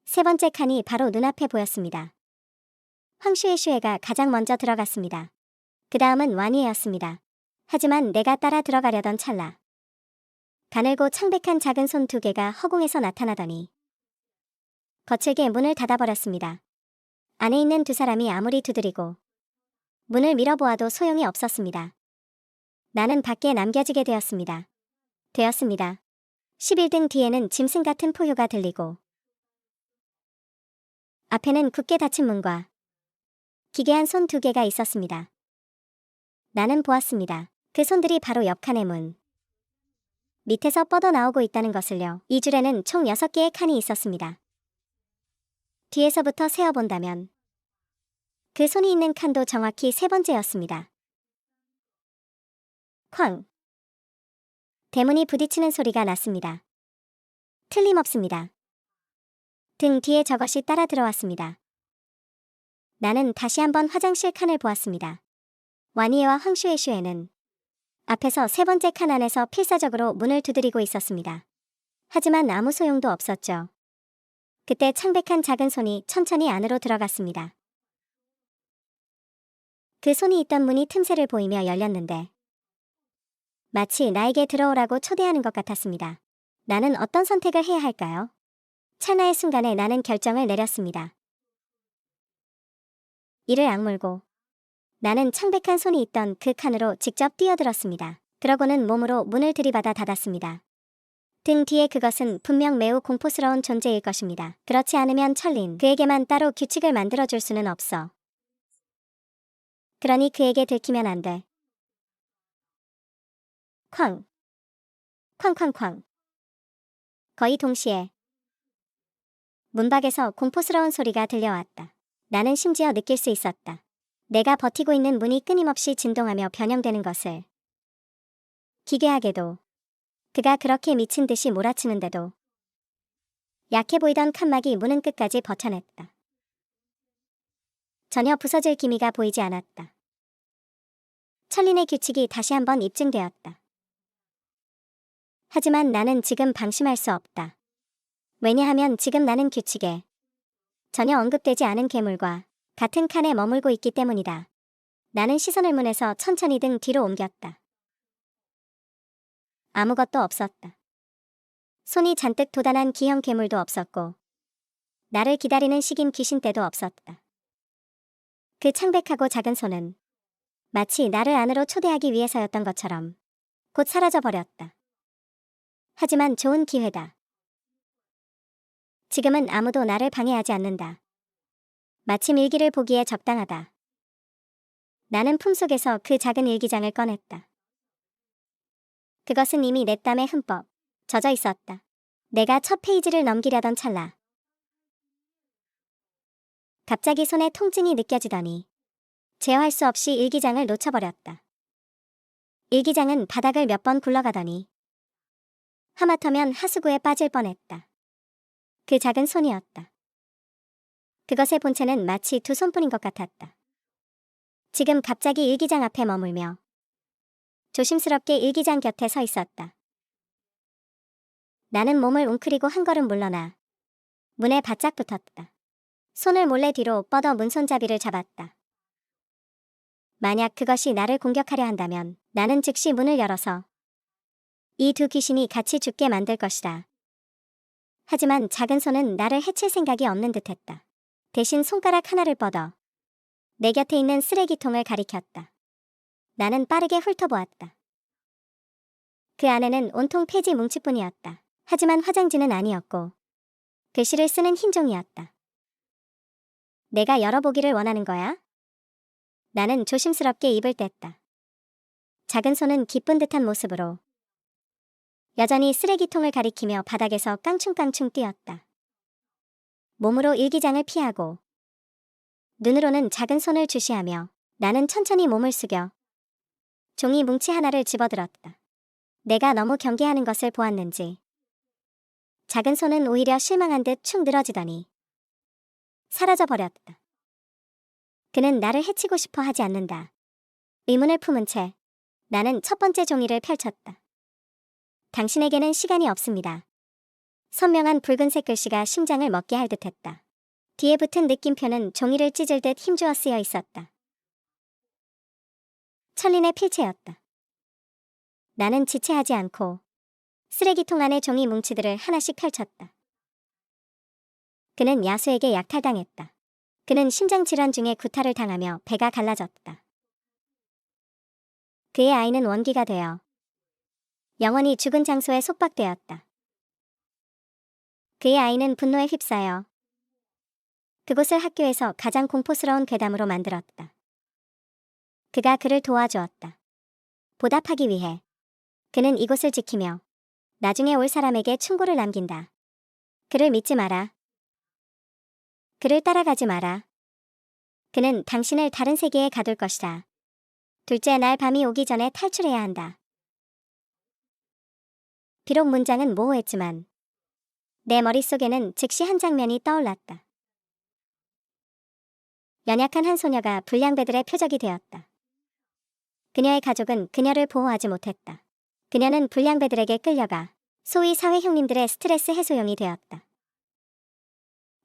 세 번째 칸이 바로 눈앞에 보였습니다. 황슈에슈에가 가장 먼저 들어갔습니다. 그 다음은 완이에였습니다. 하지만 내가 따라 들어가려던 찰나 가늘고 창백한 작은 손 두 개가 허공에서 나타나더니 거칠게 문을 닫아버렸습니다. 안에 있는 두 사람이 아무리 두드리고 문을 밀어보아도 소용이 없었습니다. 나는 밖에 남겨지게 되었습니다. 11등 뒤에는 짐승 같은 포효가 들리고 앞에는 굳게 닫힌 문과 기괴한 손 두 개가 있었습니다. 나는 보았습니다. 그 손들이 바로 옆 칸의 문 밑에서 뻗어나오고 있다는 것을요. 이 줄에는 총 6개의 칸이 있었습니다. 뒤에서부터 세어본다면 그 손이 있는 칸도 정확히 세 번째였습니다. 쾅! 대문이 부딪히는 소리가 났습니다. 틀림없습니다. 등 뒤에 저것이 따라 들어왔습니다. 나는 다시 한번 화장실 칸을 보았습니다. 와니에와 황슈에슈에는 앞에서 세 번째 칸 안에서 필사적으로 문을 두드리고 있었습니다. 하지만 아무 소용도 없었죠. 그때 창백한 작은 손이 천천히 안으로 들어갔습니다. 그 손이 있던 문이 틈새를 보이며 열렸는데 마치 나에게 들어오라고 초대하는 것 같았습니다. 나는 어떤 선택을 해야 할까요? 찰나의 순간에 나는 결정을 내렸습니다. 이를 악물고 나는 창백한 손이 있던 그 칸으로 직접 뛰어들었습니다. 그러고는 몸으로 문을 들이받아 닫았습니다. 등 뒤에 그것은 분명 매우 공포스러운 존재일 것입니다. 그렇지 않으면 철린 그에게만 따로 규칙을 만들어줄 수는 없어. 그러니 그에게 들키면 안 돼. 쾅! 쾅쾅쾅! 거의 동시에 문밖에서 공포스러운 소리가 들려왔다. 나는 심지어 느낄 수 있었다. 내가 버티고 있는 문이 끊임없이 진동하며 변형되는 것을. 기괴하게도 그가 그렇게 미친 듯이 몰아치는데도 약해 보이던 칸막이 문은 끝까지 버텨냈다. 전혀 부서질 기미가 보이지 않았다. 천린의 규칙이 다시 한번 입증되었다. 하지만 나는 지금 방심할 수 없다. 왜냐하면 지금 나는 규칙에 전혀 언급되지 않은 괴물과 같은 칸에 머물고 있기 때문이다. 나는 시선을 문에서 천천히 등 뒤로 옮겼다. 아무것도 없었다. 손이 잔뜩 도단한 기형 괴물도 없었고 나를 기다리는 식인 귀신떼도 없었다. 그 창백하고 작은 손은 마치 나를 안으로 초대하기 위해서였던 것처럼 곧 사라져버렸다. 하지만 좋은 기회다. 지금은 아무도 나를 방해하지 않는다. 마침 일기를 보기에 적당하다. 나는 품속에서 그 작은 일기장을 꺼냈다. 그것은 이미 내 땀에 흠뻑 젖어 있었다. 내가 첫 페이지를 넘기려던 찰나 갑자기 손에 통증이 느껴지더니 제어할 수 없이 일기장을 놓쳐버렸다. 일기장은 바닥을 몇 번 굴러가더니 하마터면 하수구에 빠질 뻔했다. 그 작은 손이었다. 그것의 본체는 마치 두 손뿐인 것 같았다. 지금 갑자기 일기장 앞에 머물며 조심스럽게 일기장 곁에 서 있었다. 나는 몸을 웅크리고 한 걸음 물러나 문에 바짝 붙었다. 손을 몰래 뒤로 뻗어 문손잡이를 잡았다. 만약 그것이 나를 공격하려 한다면 나는 즉시 문을 열어서 이 두 귀신이 같이 죽게 만들 것이다. 하지만 작은 손은 나를 해칠 생각이 없는 듯했다. 대신 손가락 하나를 뻗어 내 곁에 있는 쓰레기통을 가리켰다. 나는 빠르게 훑어보았다. 그 안에는 온통 폐지 뭉치뿐이었다. 하지만 화장지는 아니었고 글씨를 쓰는 흰 종이었다. 내가 열어보기를 원하는 거야? 나는 조심스럽게 입을 뗐다. 작은 손은 기쁜 듯한 모습으로 여전히 쓰레기통을 가리키며 바닥에서 깡충깡충 뛰었다. 몸으로 일기장을 피하고 눈으로는 작은 손을 주시하며 나는 천천히 몸을 숙여 종이 뭉치 하나를 집어들었다. 내가 너무 경계하는 것을 보았는지 작은 손은 오히려 실망한 듯 축 늘어지더니 사라져버렸다. 그는 나를 해치고 싶어 하지 않는다. 의문을 품은 채 나는 첫 번째 종이를 펼쳤다. 당신에게는 시간이 없습니다. 선명한 붉은색 글씨가 심장을 먹게 할 듯했다. 뒤에 붙은 느낌표는 종이를 찢을 듯 힘주어 쓰여 있었다. 천린의 필체였다. 나는 지체하지 않고 쓰레기통 안의 종이 뭉치들을 하나씩 펼쳤다. 그는 야수에게 약탈당했다. 그는 심장질환 중에 구타를 당하며 배가 갈라졌다. 그의 아이는 원기가 되어 영원히 죽은 장소에 속박되었다. 그의 아이는 분노에 휩싸여 그곳을 학교에서 가장 공포스러운 괴담으로 만들었다. 그가 그를 도와주었다. 보답하기 위해 그는 이곳을 지키며 나중에 올 사람에게 충고를 남긴다. 그를 믿지 마라. 그를 따라가지 마라. 그는 당신을 다른 세계에 가둘 것이다. 둘째 날 밤이 오기 전에 탈출해야 한다. 비록 문장은 모호했지만 내 머릿속에는 즉시 한 장면이 떠올랐다. 연약한 한 소녀가 불량배들의 표적이 되었다. 그녀의 가족은 그녀를 보호하지 못했다. 그녀는 불량배들에게 끌려가 소위 사회 형님들의 스트레스 해소용이 되었다.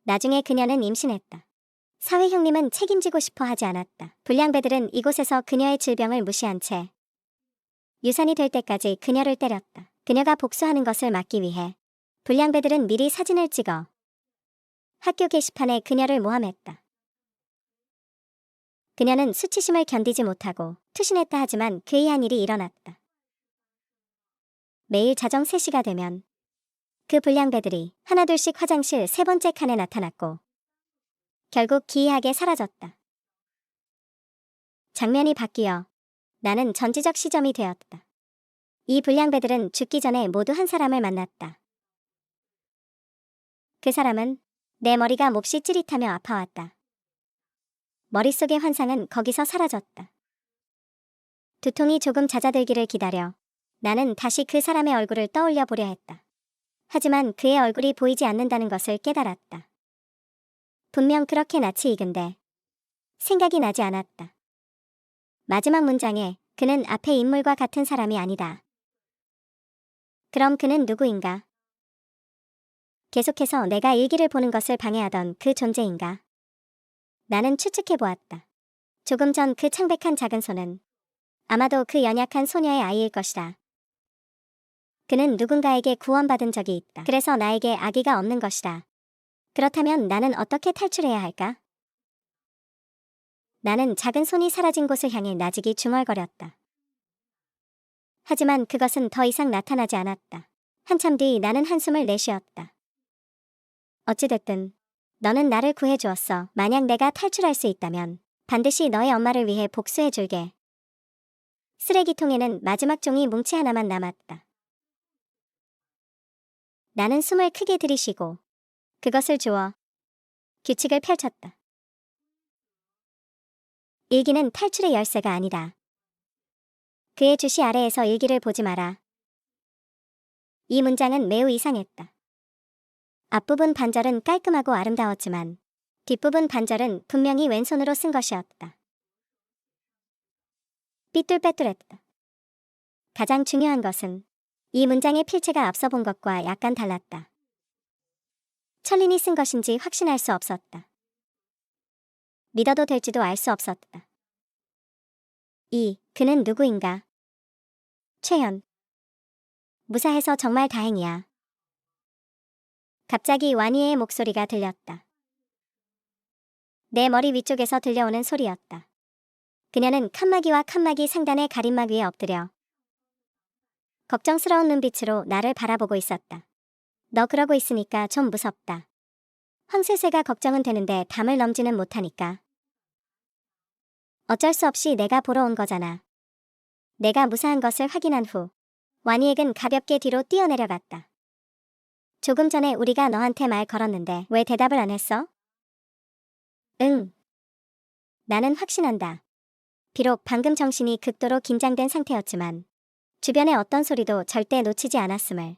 나중에 그녀는 임신했다. 사회 형님은 책임지고 싶어 하지 않았다. 불량배들은 이곳에서 그녀의 질병을 무시한 채 유산이 될 때까지 그녀를 때렸다. 그녀가 복수하는 것을 막기 위해 불량배들은 미리 사진을 찍어 학교 게시판에 그녀를 모함했다. 그녀는 수치심을 견디지 못하고 투신했다. 하지만 괴이한 일이 일어났다. 매일 자정 3시가 되면 그 불량배들이 하나둘씩 화장실 세 번째 칸에 나타났고 결국 기이하게 사라졌다. 장면이 바뀌어 나는 전지적 시점이 되었다. 이 불량배들은 죽기 전에 모두 한 사람을 만났다. 그 사람은 내 머리가 몹시 찌릿하며 아파왔다. 머릿속의 환상은 거기서 사라졌다. 두통이 조금 잦아들기를 기다려 나는 다시 그 사람의 얼굴을 떠올려 보려 했다. 하지만 그의 얼굴이 보이지 않는다는 것을 깨달았다. 분명 그렇게 낯이 익은데 생각이 나지 않았다. 마지막 문장에 그는 앞에 인물과 같은 사람이 아니다. 그럼 그는 누구인가? 계속해서 내가 일기를 보는 것을 방해하던 그 존재인가? 나는 추측해 보았다. 조금 전 그 창백한 작은 손은 아마도 그 연약한 소녀의 아이일 것이다. 그는 누군가에게 구원받은 적이 있다. 그래서 나에게 아기가 없는 것이다. 그렇다면 나는 어떻게 탈출해야 할까? 나는 작은 손이 사라진 곳을 향해 나직이 중얼거렸다. 하지만 그것은 더 이상 나타나지 않았다. 한참 뒤 나는 한숨을 내쉬었다. 어찌됐든 너는 나를 구해주었어. 만약 내가 탈출할 수 있다면 반드시 너의 엄마를 위해 복수해줄게. 쓰레기통에는 마지막 종이 뭉치 하나만 남았다. 나는 숨을 크게 들이쉬고 그것을 주워 규칙을 펼쳤다. 일기는 탈출의 열쇠가 아니다. 그의 주시 아래에서 일기를 보지 마라. 이 문장은 매우 이상했다. 앞부분 반절은 깔끔하고 아름다웠지만 뒷부분 반절은 분명히 왼손으로 쓴 것이었다. 삐뚤빼뚤했다. 가장 중요한 것은 이 문장의 필체가 앞서 본 것과 약간 달랐다. 철린이 쓴 것인지 확신할 수 없었다. 믿어도 될지도 알 수 없었다. 그는 누구인가? 최현. 무사해서 정말 다행이야. 갑자기 와니에의 목소리가 들렸다. 내 머리 위쪽에서 들려오는 소리였다. 그녀는 칸막이와 칸막이 상단의 가림막 위에 엎드려 걱정스러운 눈빛으로 나를 바라보고 있었다. 너 그러고 있으니까 좀 무섭다. 황새새가 걱정은 되는데 담을 넘지는 못하니까. 어쩔 수 없이 내가 보러 온 거잖아. 내가 무사한 것을 확인한 후 와니액은 가볍게 뒤로 뛰어내려갔다. 조금 전에 우리가 너한테 말 걸었는데 왜 대답을 안 했어? 응. 나는 확신한다. 비록 방금 정신이 극도로 긴장된 상태였지만 주변의 어떤 소리도 절대 놓치지 않았음을.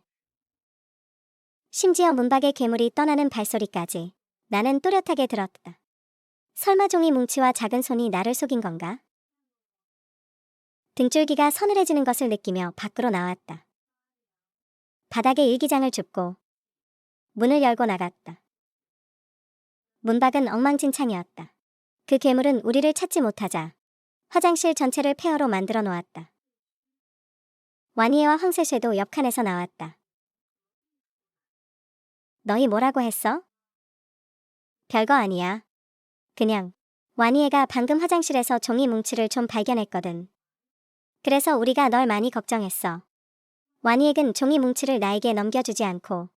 심지어 문 밖의 괴물이 떠나는 발소리까지 나는 또렷하게 들었다. 설마 종이 뭉치와 작은 손이 나를 속인 건가? 등줄기가 서늘해지는 것을 느끼며 밖으로 나왔다. 바닥에 일기장을 줍고 문을 열고 나갔다. 문 밖은 엉망진창이었다. 그 괴물은 우리를 찾지 못하자 화장실 전체를 폐허로 만들어 놓았다. 와니에와 황새쇠도 옆칸에서 나왔다. 너희 뭐라고 했어? 별거 아니야. 그냥 와니에가 방금 화장실에서 종이 뭉치를 좀 발견했거든. 그래서 우리가 널 많이 걱정했어. 와니액은 종이 뭉치를 나에게 넘겨주지 않고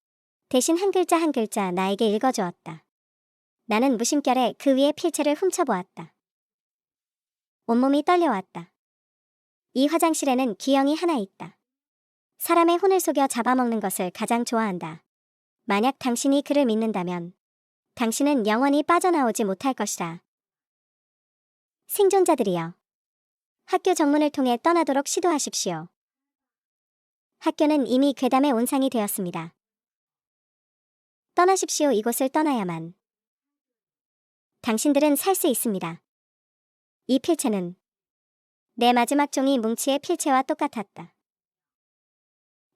대신 한 글자 한 글자 나에게 읽어주었다. 나는 무심결에 그 위에 필체를 훔쳐보았다. 온몸이 떨려왔다. 이 화장실에는 귀형이 하나 있다. 사람의 혼을 속여 잡아먹는 것을 가장 좋아한다. 만약 당신이 그를 믿는다면 당신은 영원히 빠져나오지 못할 것이다. 생존자들이여. 학교 정문을 통해 떠나도록 시도하십시오. 학교는 이미 괴담의 온상이 되었습니다. 떠나십시오. 이곳을 떠나야만. 당신들은 살 수 있습니다. 이 필체는 내 마지막 종이 뭉치의 필체와 똑같았다.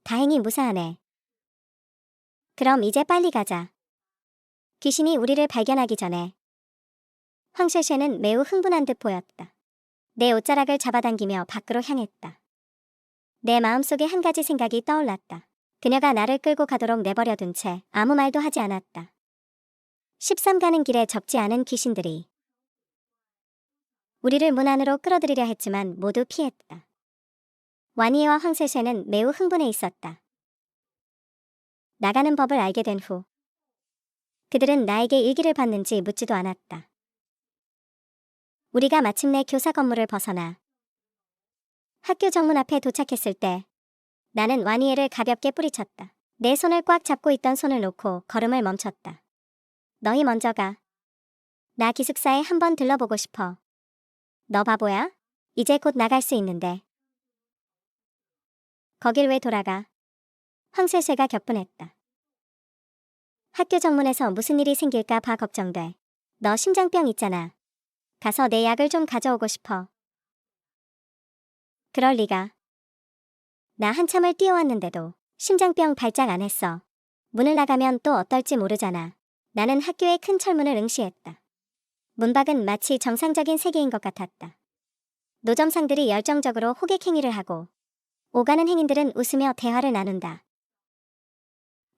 다행히 무사하네. 그럼 이제 빨리 가자. 귀신이 우리를 발견하기 전에. 황쉐쉐는 매우 흥분한 듯 보였다. 내 옷자락을 잡아당기며 밖으로 향했다. 내 마음속에 한 가지 생각이 떠올랐다. 그녀가 나를 끌고 가도록 내버려둔 채 아무 말도 하지 않았다. 13 가는 길에 적지 않은 귀신들이 우리를 문 안으로 끌어들이려 했지만 모두 피했다. 와니에와 황새쇠는 매우 흥분해 있었다. 나가는 법을 알게 된 후 그들은 나에게 일기를 받는지 묻지도 않았다. 우리가 마침내 교사 건물을 벗어나 학교 정문 앞에 도착했을 때 나는 와니에를 가볍게 뿌리쳤다. 내 손을 꽉 잡고 있던 손을 놓고 걸음을 멈췄다. 너희 먼저 가. 나 기숙사에 한번 들러보고 싶어. 너 바보야? 이제 곧 나갈 수 있는데. 거길 왜 돌아가? 황쇠쇠가 격분했다. 학교 정문에서 무슨 일이 생길까 봐 걱정돼. 너 심장병 있잖아. 가서 내 약을 좀 가져오고 싶어. 그럴 리가. 나 한참을 뛰어왔는데도 심장병 발작 안 했어. 문을 나가면 또 어떨지 모르잖아. 나는 학교의 큰 철문을 응시했다. 문 밖은 마치 정상적인 세계인 것 같았다. 노점상들이 열정적으로 호객 행위를 하고 오가는 행인들은 웃으며 대화를 나눈다.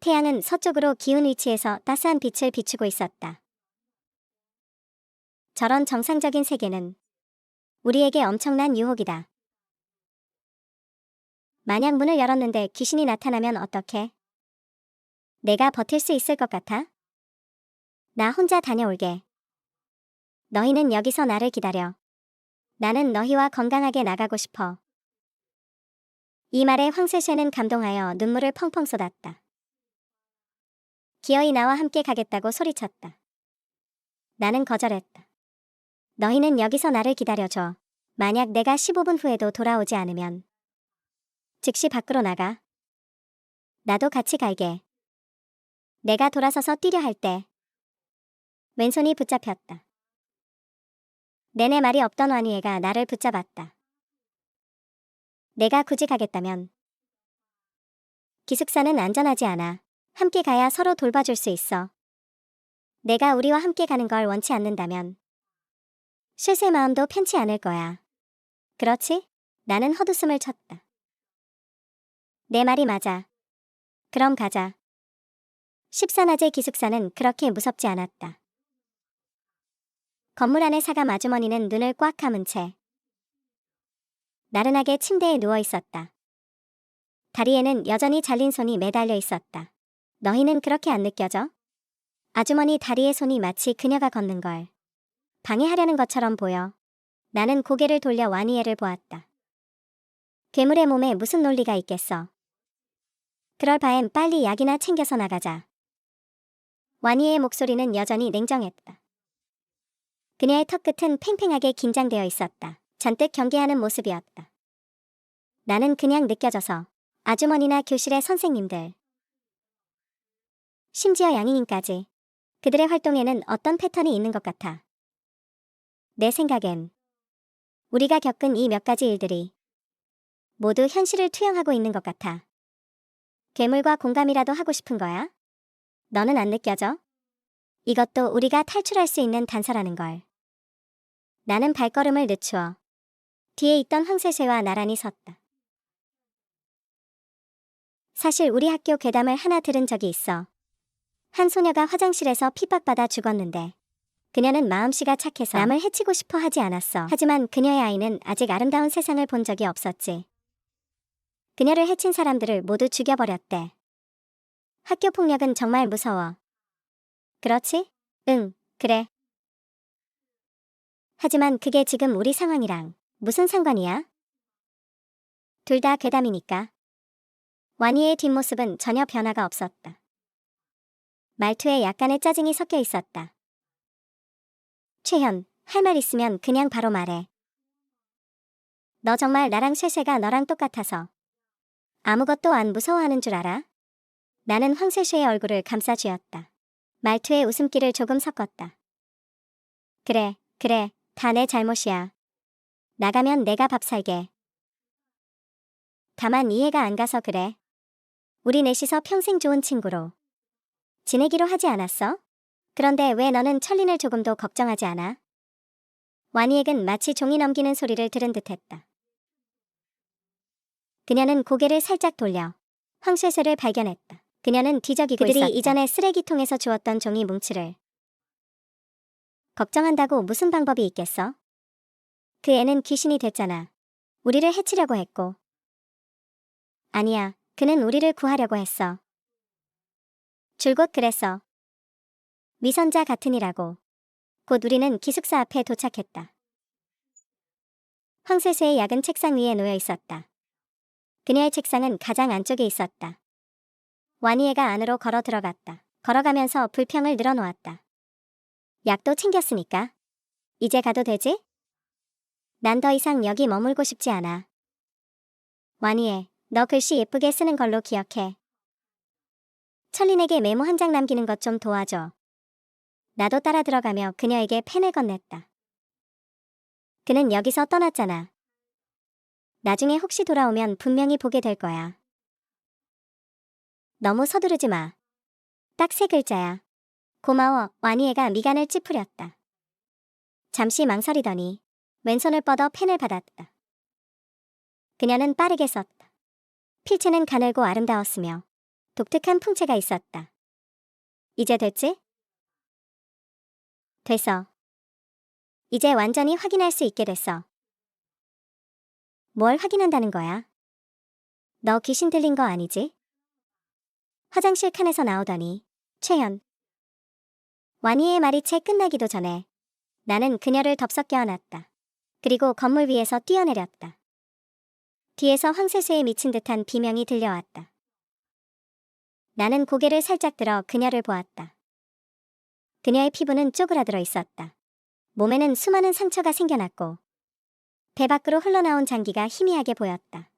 태양은 서쪽으로 기운 위치에서 따스한 빛을 비추고 있었다. 저런 정상적인 세계는 우리에게 엄청난 유혹이다. 만약 문을 열었는데 귀신이 나타나면 어떡해? 내가 버틸 수 있을 것 같아? 나 혼자 다녀올게. 너희는 여기서 나를 기다려. 나는 너희와 건강하게 나가고 싶어. 이 말에 황쇠쇠는 감동하여 눈물을 펑펑 쏟았다. 기어이 나와 함께 가겠다고 소리쳤다. 나는 거절했다. 너희는 여기서 나를 기다려줘. 만약 내가 15분 후에도 돌아오지 않으면 즉시 밖으로 나가. 나도 같이 갈게. 내가 돌아서서 뛰려 할 때 왼손이 붙잡혔다. 내내 말이 없던 완이애가 나를 붙잡았다. 내가 굳이 가겠다면 기숙사는 안전하지 않아. 함께 가야 서로 돌봐줄 수 있어. 내가 우리와 함께 가는 걸 원치 않는다면 쉴새 마음도 편치 않을 거야. 그렇지? 나는 헛웃음을 쳤다. 내 말이 맞아. 그럼 가자. 14나제 기숙사는 그렇게 무섭지 않았다. 건물 안의 사감 아주머니는 눈을 꽉 감은 채 나른하게 침대에 누워 있었다. 다리에는 여전히 잘린 손이 매달려 있었다. 너희는 그렇게 안 느껴져? 아주머니 다리에 손이 마치 그녀가 걷는 걸 방해하려는 것처럼 보여. 나는 고개를 돌려 와니애를 보았다. 괴물의 몸에 무슨 논리가 있겠어. 그럴 바엔 빨리 약이나 챙겨서 나가자. 와니애의 목소리는 여전히 냉정했다. 그녀의 턱끝은 팽팽하게 긴장되어 있었다. 잔뜩 경계하는 모습이었다. 나는 그냥 느껴져서 아주머니나 교실의 선생님들, 심지어 양인인까지 그들의 활동에는 어떤 패턴이 있는 것 같아. 내 생각엔 우리가 겪은 이 몇 가지 일들이 모두 현실을 투영하고 있는 것 같아. 괴물과 공감이라도 하고 싶은 거야? 너는 안 느껴져? 이것도 우리가 탈출할 수 있는 단서라는 걸. 나는 발걸음을 늦추어 뒤에 있던 황쇠쇠와 나란히 섰다. 사실 우리 학교 괴담을 하나 들은 적이 있어. 한 소녀가 화장실에서 핍박받아 죽었는데 그녀는 마음씨가 착해서 남을 해치고 싶어 하지 않았어. 하지만 그녀의 아이는 아직 아름다운 세상을 본 적이 없었지. 그녀를 해친 사람들을 모두 죽여버렸대. 학교 폭력은 정말 무서워. 그렇지? 응, 그래. 하지만 그게 지금 우리 상황이랑 무슨 상관이야? 둘 다 괴담이니까. 와니의 뒷모습은 전혀 변화가 없었다. 말투에 약간의 짜증이 섞여 있었다. 최현, 할 말 있으면 그냥 바로 말해. 너 정말 나랑 쇠쇠가 너랑 똑같아서 아무것도 안 무서워하는 줄 알아? 나는 황쇠쇠의 얼굴을 감싸 쥐었다. 말투에 웃음기를 조금 섞었다. 그래, 다 내 잘못이야. 나가면 내가 밥 살게. 다만 이해가 안 가서 그래. 우리 넷이서 평생 좋은 친구로 지내기로 하지 않았어? 그런데 왜 너는 천린을 조금도 걱정하지 않아? 와니액은 마치 종이 넘기는 소리를 들은 듯했다. 그녀는 고개를 살짝 돌려 황쇠쇠를 발견했다. 그녀는 뒤적이고 그들이 있었다. 이전에 쓰레기통에서 주웠던 종이 뭉치를 걱정한다고 무슨 방법이 있겠어? 그 애는 귀신이 됐잖아. 우리를 해치려고 했고. 아니야, 그는 우리를 구하려고 했어. 줄곧 그랬어. 위선자 같으니라고. 곧 우리는 기숙사 앞에 도착했다. 황쇠쇠의 약은 책상 위에 놓여 있었다. 그녀의 책상은 가장 안쪽에 있었다. 와니애가 안으로 걸어 들어갔다. 걸어가면서 불평을 늘어놓았다. 약도 챙겼으니까 이제 가도 되지? 난 더 이상 여기 머물고 싶지 않아. 와니애, 너 글씨 예쁘게 쓰는 걸로 기억해. 철린에게 메모 한 장 남기는 것 좀 도와줘. 나도 따라 들어가며 그녀에게 펜을 건넸다. 그는 여기서 떠났잖아. 나중에 혹시 돌아오면 분명히 보게 될 거야. 너무 서두르지 마. 딱 3글자야. 고마워. 와니에가 미간을 찌푸렸다. 잠시 망설이더니 왼손을 뻗어 펜을 받았다. 그녀는 빠르게 썼다. 필체는 가늘고 아름다웠으며 독특한 풍채가 있었다. 이제 됐지? 됐어. 이제 완전히 확인할 수 있게 됐어. 뭘 확인한다는 거야? 너 귀신 들린 거 아니지? 화장실 칸에서 나오더니 최현. 와니의 말이 채 끝나기도 전에 나는 그녀를 덥석 껴안았다. 그리고 건물 위에서 뛰어내렸다. 뒤에서 황새수에 미친 듯한 비명이 들려왔다. 나는 고개를 살짝 들어 그녀를 보았다. 그녀의 피부는 쪼그라들어 있었다. 몸에는 수많은 상처가 생겨났고 배 밖으로 흘러나온 장기가 희미하게 보였다.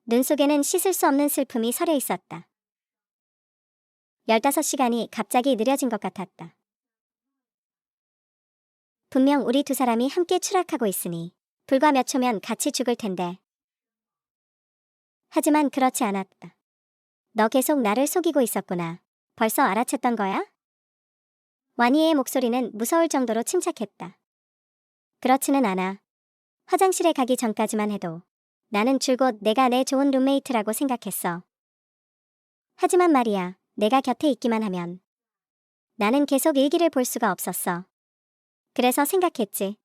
눈 속에는 씻을 수 없는 슬픔이 서려 있었다. 15시간이 갑자기 느려진 것 같았다. 분명 우리 2사람이 함께 추락하고 있으니 불과 몇 초면 같이 죽을 텐데. 하지만 그렇지 않았다. 너 계속 나를 속이고 있었구나. 벌써 알아챘던 거야? 와니의 목소리는 무서울 정도로 침착했다. 그렇지는 않아. 화장실에 가기 전까지만 해도 나는 줄곧 내가 내 좋은 룸메이트라고 생각했어. 하지만 말이야, 내가 곁에 있기만 하면 나는 계속 일기를 볼 수가 없었어. 그래서 생각했지.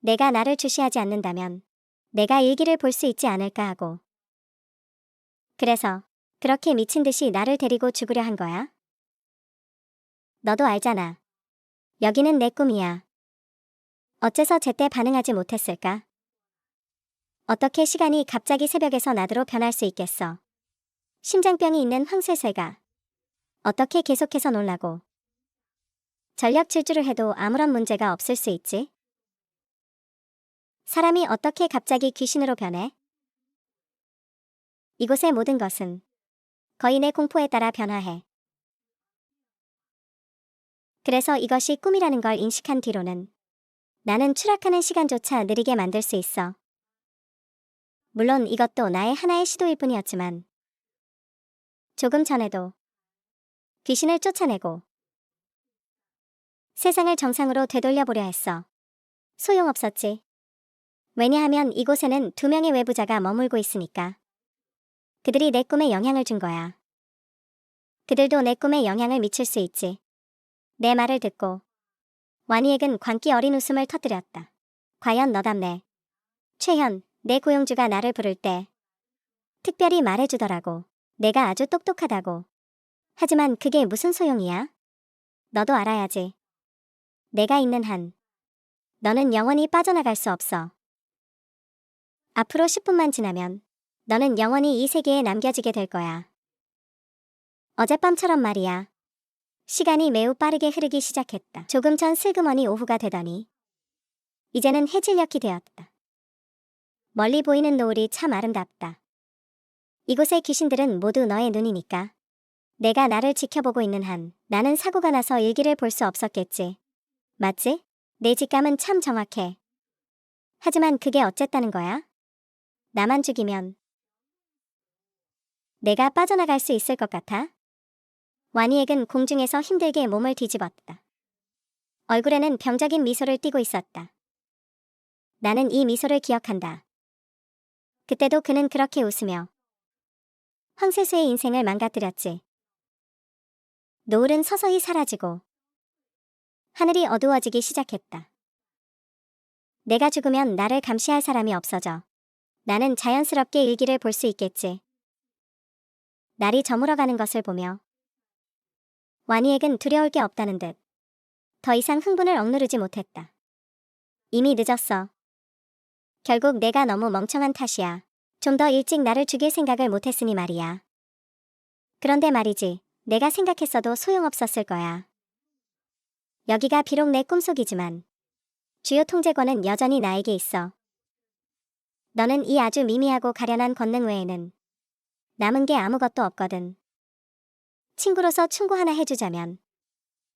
내가 나를 주시하지 않는다면 내가 일기를 볼 수 있지 않을까 하고. 그래서 그렇게 미친 듯이 나를 데리고 죽으려 한 거야? 너도 알잖아. 여기는 내 꿈이야. 어째서 제때 반응하지 못했을까? 어떻게 시간이 갑자기 새벽에서 낮으로 변할 수 있겠어? 심장병이 있는 황새쇠가 어떻게 계속해서 놀라고 전력 질주를 해도 아무런 문제가 없을 수 있지? 사람이 어떻게 갑자기 귀신으로 변해? 이곳의 모든 것은 거인의 공포에 따라 변화해. 그래서 이것이 꿈이라는 걸 인식한 뒤로는 나는 추락하는 시간조차 느리게 만들 수 있어. 물론 이것도 나의 하나의 시도일 뿐이었지만 조금 전에도 귀신을 쫓아내고 세상을 정상으로 되돌려보려 했어. 소용없었지. 왜냐하면 이곳에는 2명의 외부자가 머물고 있으니까. 그들이 내 꿈에 영향을 준 거야. 그들도 내 꿈에 영향을 미칠 수 있지. 내 말을 듣고 와니액은 광기 어린 웃음을 터뜨렸다. 과연 너답네. 최현, 내 고용주가 나를 부를 때 특별히 말해주더라고. 내가 아주 똑똑하다고. 하지만 그게 무슨 소용이야? 너도 알아야지. 내가 있는 한 너는 영원히 빠져나갈 수 없어. 앞으로 10분만 지나면 너는 영원히 이 세계에 남겨지게 될 거야. 어젯밤처럼 말이야. 시간이 매우 빠르게 흐르기 시작했다. 조금 전 슬그머니 오후가 되더니 이제는 해질녘이 되었다. 멀리 보이는 노을이 참 아름답다. 이곳의 귀신들은 모두 너의 눈이니까. 내가 나를 지켜보고 있는 한 나는 사고가 나서 일기를 볼 수 없었겠지. 맞지? 내 직감은 참 정확해. 하지만 그게 어쨌다는 거야? 나만 죽이면 내가 빠져나갈 수 있을 것 같아? 와니액은 공중에서 힘들게 몸을 뒤집었다. 얼굴에는 병적인 미소를 띠고 있었다. 나는 이 미소를 기억한다. 그때도 그는 그렇게 웃으며 황새수의 인생을 망가뜨렸지. 노을은 서서히 사라지고 하늘이 어두워지기 시작했다. 내가 죽으면 나를 감시할 사람이 없어져. 나는 자연스럽게 일기를 볼 수 있겠지. 날이 저물어가는 것을 보며 와니액은 두려울 게 없다는 듯 더 이상 흥분을 억누르지 못했다. 이미 늦었어. 결국 내가 너무 멍청한 탓이야. 좀 더 일찍 나를 죽일 생각을 못했으니 말이야. 그런데 말이지, 내가 생각했어도 소용없었을 거야. 여기가 비록 내 꿈속이지만 주요 통제권은 여전히 나에게 있어. 너는 이 아주 미미하고 가련한 권능 외에는 남은 게 아무것도 없거든. 친구로서 충고 하나 해주자면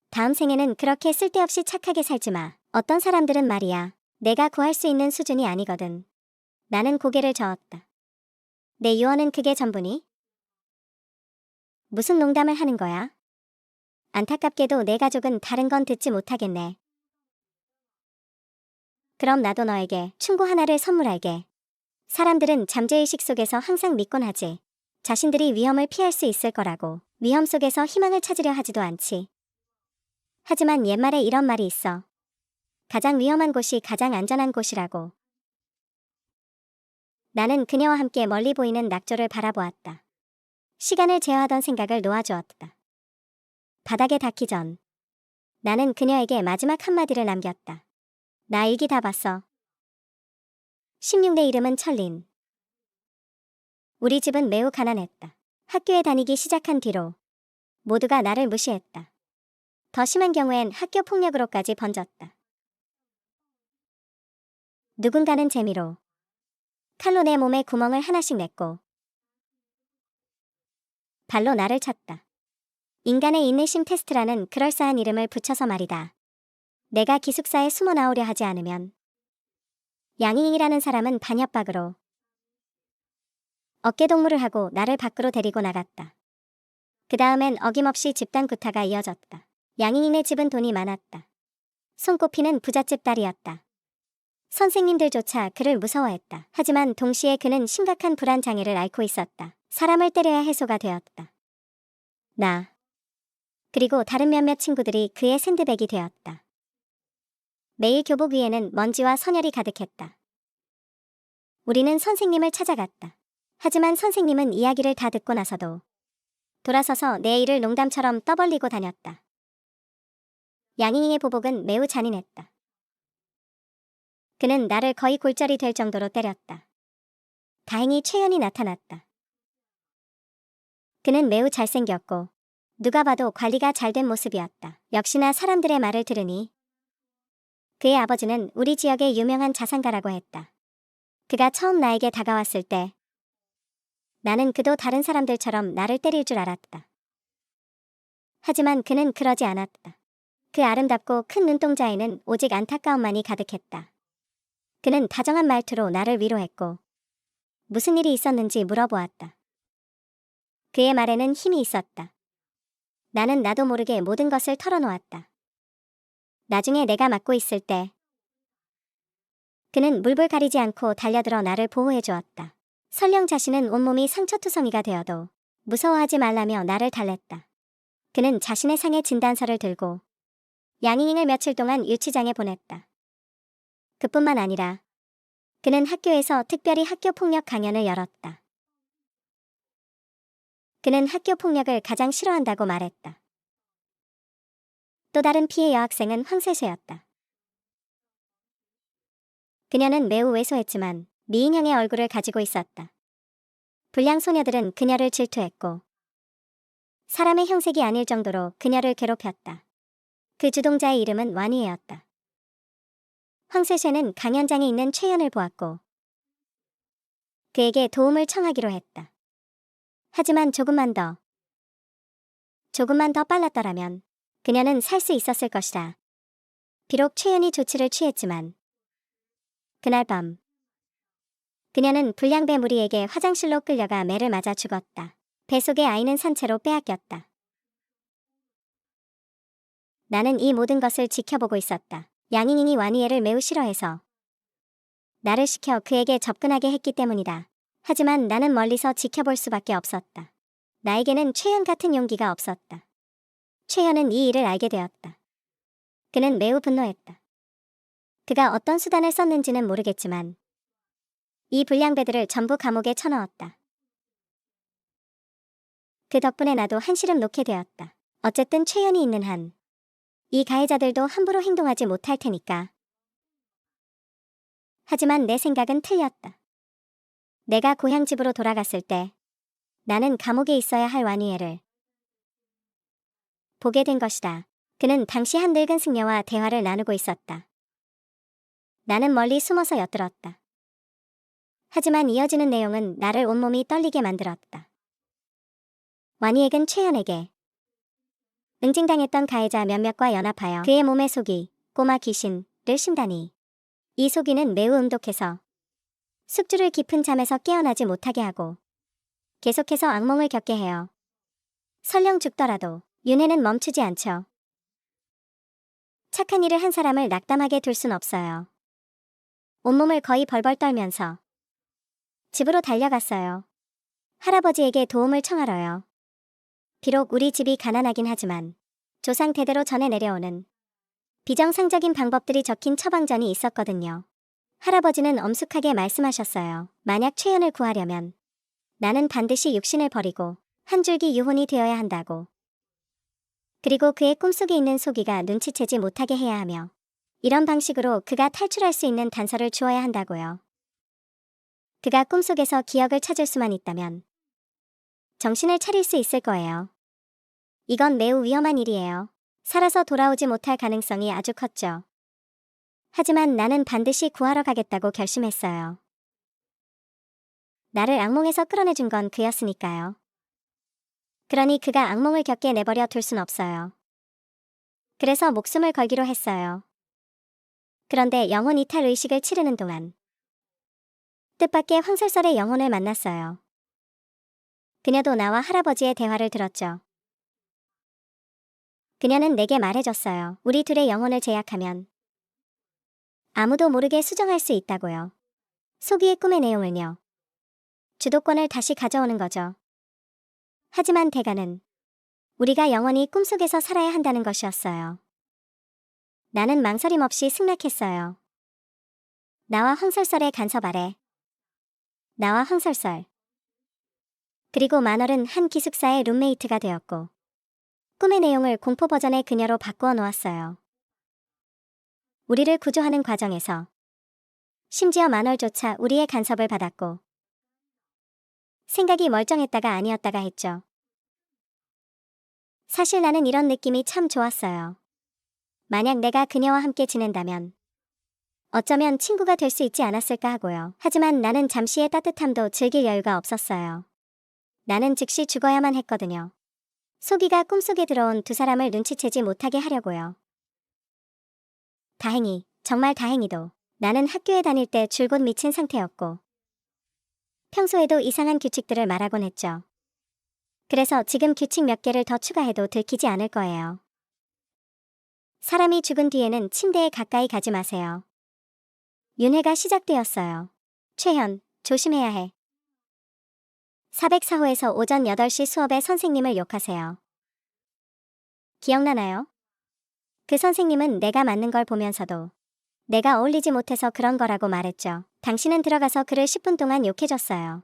다음 생에는 그렇게 쓸데없이 착하게 살지 마. 어떤 사람들은 말이야. 내가 구할 수 있는 수준이 아니거든. 나는 고개를 저었다. 내 유언은 그게 전부니? 무슨 농담을 하는 거야? 안타깝게도 내 가족은 다른 건 듣지 못하겠네. 그럼 나도 너에게 충고 하나를 선물할게. 사람들은 잠재의식 속에서 항상 믿곤 하지. 자신들이 위험을 피할 수 있을 거라고. 위험 속에서 희망을 찾으려 하지도 않지. 하지만 옛말에 이런 말이 있어. 가장 위험한 곳이 가장 안전한 곳이라고. 나는 그녀와 함께 멀리 보이는 낙조를 바라보았다. 시간을 제어하던 생각을 놓아주었다. 바닥에 닿기 전 나는 그녀에게 마지막 한마디를 남겼다. 나 일기 다 봤어. 16내 이름은 철린. 우리 집은 매우 가난했다. 학교에 다니기 시작한 뒤로 모두가 나를 무시했다. 더 심한 경우엔 학교 폭력으로까지 번졌다. 누군가는 재미로 칼로 내 몸에 구멍을 하나씩 냈고 발로 나를 쳤다. 인간의 인내심 테스트라는 그럴싸한 이름을 붙여서 말이다. 내가 기숙사에 숨어 나오려 하지 않으면 양잉이라는 사람은 반협 밖으로 어깨동무를 하고 나를 밖으로 데리고 나갔다. 그 다음엔 어김없이 집단 구타가 이어졌다. 양잉이네 집은 돈이 많았다. 손꼽히는 부잣집 딸이었다. 선생님들조차 그를 무서워했다. 하지만 동시에 그는 심각한 불안 장애를 앓고 있었다. 사람을 때려야 해소가 되었다. 나 그리고 다른 몇몇 친구들이 그의 샌드백이 되었다. 매일 교복 위에는 먼지와 선혈이 가득했다. 우리는 선생님을 찾아갔다. 하지만 선생님은 이야기를 다 듣고 나서도 돌아서서 내 일을 농담처럼 떠벌리고 다녔다. 양잉이의 보복은 매우 잔인했다. 그는 나를 거의 골절이 될 정도로 때렸다. 다행히 최연이 나타났다. 그는 매우 잘생겼고 누가 봐도 관리가 잘 된 모습이었다. 역시나 사람들의 말을 들으니 그의 아버지는 우리 지역의 유명한 자산가라고 했다. 그가 처음 나에게 다가왔을 때 나는 그도 다른 사람들처럼 나를 때릴 줄 알았다. 하지만 그는 그러지 않았다. 그 아름답고 큰 눈동자에는 오직 안타까움만이 가득했다. 그는 다정한 말투로 나를 위로했고 무슨 일이 있었는지 물어보았다. 그의 말에는 힘이 있었다. 나는 나도 모르게 모든 것을 털어놓았다. 나중에 내가 맞고 있을 때 그는 물불 가리지 않고 달려들어 나를 보호해 주었다. 설령 자신은 온몸이 상처투성이가 되어도 무서워하지 말라며 나를 달랬다. 그는 자신의 상해 진단서를 들고 양잉잉을 며칠 동안 유치장에 보냈다. 그뿐만 아니라 그는 학교에서 특별히 학교폭력 강연을 열었다. 그는 학교폭력을 가장 싫어한다고 말했다. 또 다른 피해 여학생은 황세쇠였다. 그녀는 매우 왜소했지만 미인형의 얼굴을 가지고 있었다. 불량 소녀들은 그녀를 질투했고 사람의 형색이 아닐 정도로 그녀를 괴롭혔다. 그 주동자의 이름은 완희애였다. 황세쇠는 강연장에 있는 최연을 보았고 그에게 도움을 청하기로 했다. 하지만 조금만 더 빨랐더라면 그녀는 살 수 있었을 것이다. 비록 최연이 조치를 취했지만 그날 밤 그녀는 불량배 무리에게 화장실로 끌려가 매를 맞아 죽었다. 배 속의 아이는 산채로 빼앗겼다. 나는 이 모든 것을 지켜보고 있었다. 양잉잉이 완희애를 매우 싫어해서 나를 시켜 그에게 접근하게 했기 때문이다. 하지만 나는 멀리서 지켜볼 수밖에 없었다. 나에게는 최연 같은 용기가 없었다. 최연은 이 일을 알게 되었다. 그는 매우 분노했다. 그가 어떤 수단을 썼는지는 모르겠지만 이 불량배들을 전부 감옥에 쳐넣었다. 그 덕분에 나도 한시름 놓게 되었다. 어쨌든 최연이 있는 한 이 가해자들도 함부로 행동하지 못할 테니까. 하지만 내 생각은 틀렸다. 내가 고향집으로 돌아갔을 때 나는 감옥에 있어야 할 완희애를 보게 된 것이다. 그는 당시 한 늙은 승려와 대화를 나누고 있었다. 나는 멀리 숨어서 엿들었다. 하지만 이어지는 내용은 나를 온몸이 떨리게 만들었다. 완이액은 최연에게 응징당했던 가해자 몇몇과 연합하여 그의 몸에 속이, 꼬마 귀신을 심다니. 이 속이는 매우 음독해서 숙주를 깊은 잠에서 깨어나지 못하게 하고 계속해서 악몽을 겪게 해요. 설령 죽더라도 윤회는 멈추지 않죠. 착한 일을 한 사람을 낙담하게 둘 순 없어요. 온몸을 거의 벌벌 떨면서 집으로 달려갔어요. 할아버지에게 도움을 청하러요. 비록 우리 집이 가난하긴 하지만 조상 대대로 전해 내려오는 비정상적인 방법들이 적힌 처방전이 있었거든요. 할아버지는 엄숙하게 말씀하셨어요. 만약 최연을 구하려면 나는 반드시 육신을 버리고 한 줄기 유혼이 되어야 한다고. 그리고 그의 꿈속에 있는 소기가 눈치채지 못하게 해야 하며 이런 방식으로 그가 탈출할 수 있는 단서를 주어야 한다고요. 그가 꿈속에서 기억을 찾을 수만 있다면 정신을 차릴 수 있을 거예요. 이건 매우 위험한 일이에요. 살아서 돌아오지 못할 가능성이 아주 컸죠. 하지만 나는 반드시 구하러 가겠다고 결심했어요. 나를 악몽에서 끌어내준 건 그였으니까요. 그러니 그가 악몽을 겪게 내버려 둘 순 없어요. 그래서 목숨을 걸기로 했어요. 그런데 영혼 이탈 의식을 치르는 동안 뜻밖의 황설설의 영혼을 만났어요. 그녀도 나와 할아버지의 대화를 들었죠. 그녀는 내게 말해줬어요. 우리 둘의 영혼을 제약하면 아무도 모르게 수정할 수 있다고요. 소기의 꿈의 내용을요. 주도권을 다시 가져오는 거죠. 하지만 대가는 우리가 영원히 꿈속에서 살아야 한다는 것이었어요. 나는 망설임 없이 승낙했어요. 나와 황설설의 간섭 아래. 나와 황설설. 그리고 만월은 한 기숙사의 룸메이트가 되었고 꿈의 내용을 공포 버전의 그녀로 바꾸어 놓았어요. 우리를 구조하는 과정에서 심지어 만월조차 우리의 간섭을 받았고 생각이 멀쩡했다가 아니었다가 했죠. 사실 나는 이런 느낌이 참 좋았어요. 만약 내가 그녀와 함께 지낸다면 어쩌면 친구가 될 수 있지 않았을까 하고요. 하지만 나는 잠시의 따뜻함도 즐길 여유가 없었어요. 나는 즉시 죽어야만 했거든요. 소기가 꿈속에 들어온 두 사람을 눈치채지 못하게 하려고요. 다행히, 정말 다행히도 나는 학교에 다닐 때 줄곧 미친 상태였고 평소에도 이상한 규칙들을 말하곤 했죠. 그래서 지금 규칙 몇 개를 더 추가해도 들키지 않을 거예요. 사람이 죽은 뒤에는 침대에 가까이 가지 마세요. 윤회가 시작되었어요. 최현, 조심해야 해. 404호에서 오전 8시 수업에 선생님을 욕하세요. 기억나나요? 그 선생님은 내가 맞는 걸 보면서도 내가 어울리지 못해서 그런 거라고 말했죠. 당신은 들어가서 그를 10분 동안 욕해줬어요.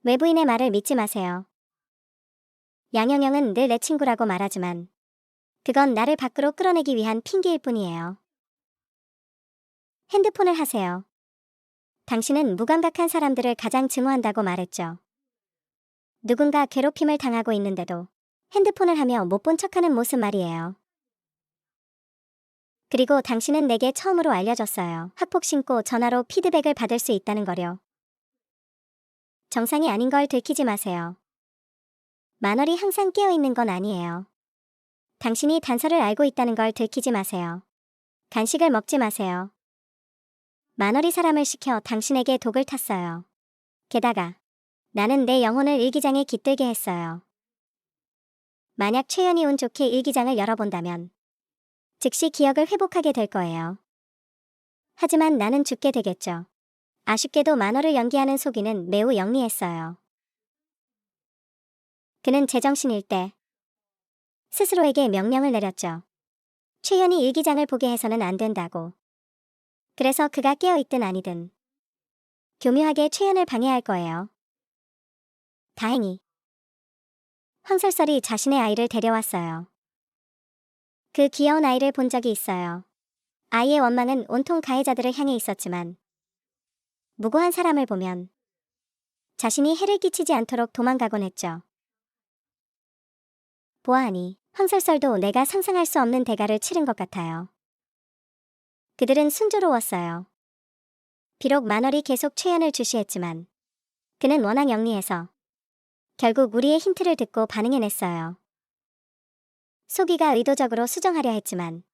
외부인의 말을 믿지 마세요. 양영영은 늘 내 친구라고 말하지만 그건 나를 밖으로 끌어내기 위한 핑계일 뿐이에요. 핸드폰을 하세요. 당신은 무감각한 사람들을 가장 증오한다고 말했죠. 누군가 괴롭힘을 당하고 있는데도 핸드폰을 하며 못 본 척하는 모습 말이에요. 그리고 당신은 내게 처음으로 알려줬어요. 학폭 신고 전화로 피드백을 받을 수 있다는 거요. 정상이 아닌 걸 들키지 마세요. 만월이 항상 깨어있는 건 아니에요. 당신이 단서를 알고 있다는 걸 들키지 마세요. 간식을 먹지 마세요. 만월이 사람을 시켜 당신에게 독을 탔어요. 게다가 나는 내 영혼을 일기장에 깃들게 했어요. 만약 최연이 운 좋게 일기장을 열어본다면 즉시 기억을 회복하게 될 거예요. 하지만 나는 죽게 되겠죠. 아쉽게도 만월을 연기하는 소기는 매우 영리했어요. 그는 제정신일 때 스스로에게 명령을 내렸죠. 최연이 일기장을 보게 해서는 안 된다고. 그래서 그가 깨어있든 아니든 교묘하게 최연을 방해할 거예요. 다행히 황설설이 자신의 아이를 데려왔어요. 그 귀여운 아이를 본 적이 있어요. 아이의 원망은 온통 가해자들을 향해 있었지만 무고한 사람을 보면 자신이 해를 끼치지 않도록 도망가곤 했죠. 보아하니 황설설도 내가 상상할 수 없는 대가를 치른 것 같아요. 그들은 순조로웠어요. 비록 만월이 계속 최연을 주시했지만 그는 워낙 영리해서 결국 우리의 힌트를 듣고 반응해냈어요. 소기가 의도적으로 수정하려 했지만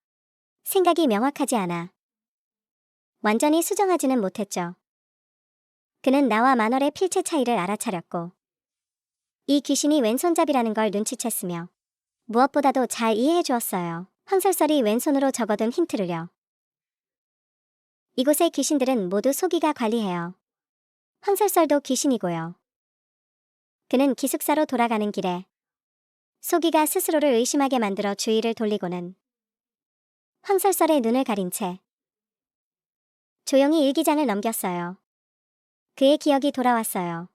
생각이 명확하지 않아 완전히 수정하지는 못했죠. 그는 나와 만월의 필체 차이를 알아차렸고 이 귀신이 왼손잡이라는 걸 눈치챘으며 무엇보다도 잘 이해해 주었어요. 황설설이 왼손으로 적어둔 힌트를요. 이곳의 귀신들은 모두 소기가 관리해요. 황설설도 귀신이고요. 그는 기숙사로 돌아가는 길에 소기가 스스로를 의심하게 만들어 주의를 돌리고는 황설설의 눈을 가린 채 조용히 일기장을 넘겼어요. 그의 기억이 돌아왔어요.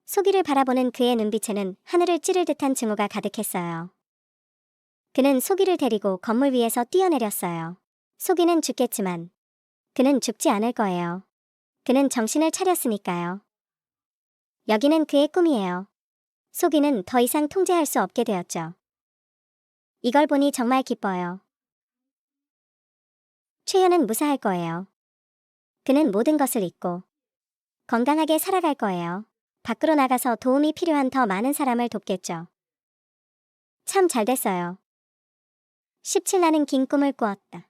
소기를 바라보는 그의 눈빛에는 하늘을 찌를 듯한 증오가 가득했어요. 그는 소기를 데리고 건물 위에서 뛰어내렸어요. 소기는 죽겠지만 그는 죽지 않을 거예요. 그는 정신을 차렸으니까요. 여기는 그의 꿈이에요. 소기는 더 이상 통제할 수 없게 되었죠. 이걸 보니 정말 기뻐요. 최현은 무사할 거예요. 그는 모든 것을 잊고 건강하게 살아갈 거예요. 밖으로 나가서 도움이 필요한 더 많은 사람을 돕겠죠. 참 잘 됐어요. 17 나는 긴 꿈을 꾸었다.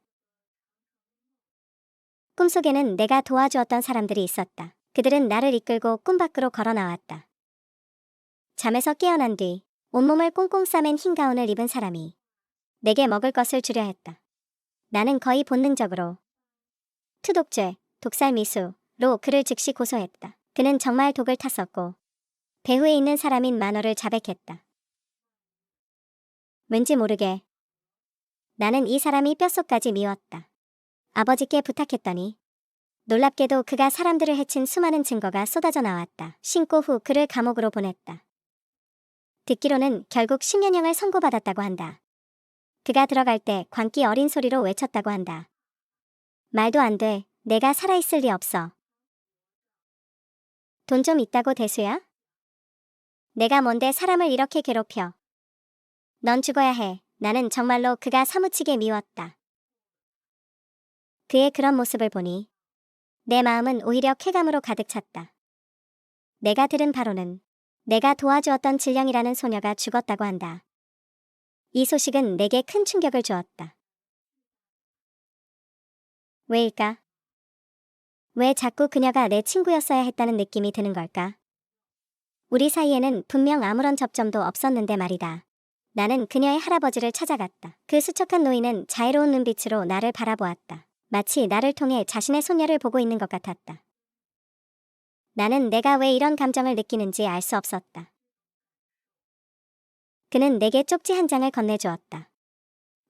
꿈속에는 내가 도와주었던 사람들이 있었다. 그들은 나를 이끌고 꿈 밖으로 걸어 나왔다. 잠에서 깨어난 뒤 온몸을 꽁꽁 싸맨 흰 가운을 입은 사람이 내게 먹을 것을 주려 했다. 나는 거의 본능적으로 투독죄, 독살미수로 그를 즉시 고소했다. 그는 정말 독을 탔었고 배후에 있는 사람인 만월을 자백했다. 왠지 모르게 나는 이 사람이 뼛속까지 미웠다. 아버지께 부탁했더니 놀랍게도 그가 사람들을 해친 수많은 증거가 쏟아져 나왔다. 신고 후 그를 감옥으로 보냈다. 듣기로는 결국 10년형을 선고받았다고 한다. 그가 들어갈 때 광기 어린 소리로 외쳤다고 한다. 말도 안 돼. 내가 살아있을 리 없어. 돈 좀 있다고 대수야? 내가 뭔데 사람을 이렇게 괴롭혀. 넌 죽어야 해. 나는 정말로 그가 사무치게 미웠다. 그의 그런 모습을 보니 내 마음은 오히려 쾌감으로 가득 찼다. 내가 들은 바로는 내가 도와주었던 진령이라는 소녀가 죽었다고 한다. 이 소식은 내게 큰 충격을 주었다. 왜일까? 왜 자꾸 그녀가 내 친구였어야 했다는 느낌이 드는 걸까? 우리 사이에는 분명 아무런 접점도 없었는데 말이다. 나는 그녀의 할아버지를 찾아갔다. 그 수척한 노인은 자애로운 눈빛으로 나를 바라보았다. 마치 나를 통해 자신의 손녀를 보고 있는 것 같았다. 나는 내가 왜 이런 감정을 느끼는지 알 수 없었다. 그는 내게 쪽지 한 장을 건네주었다.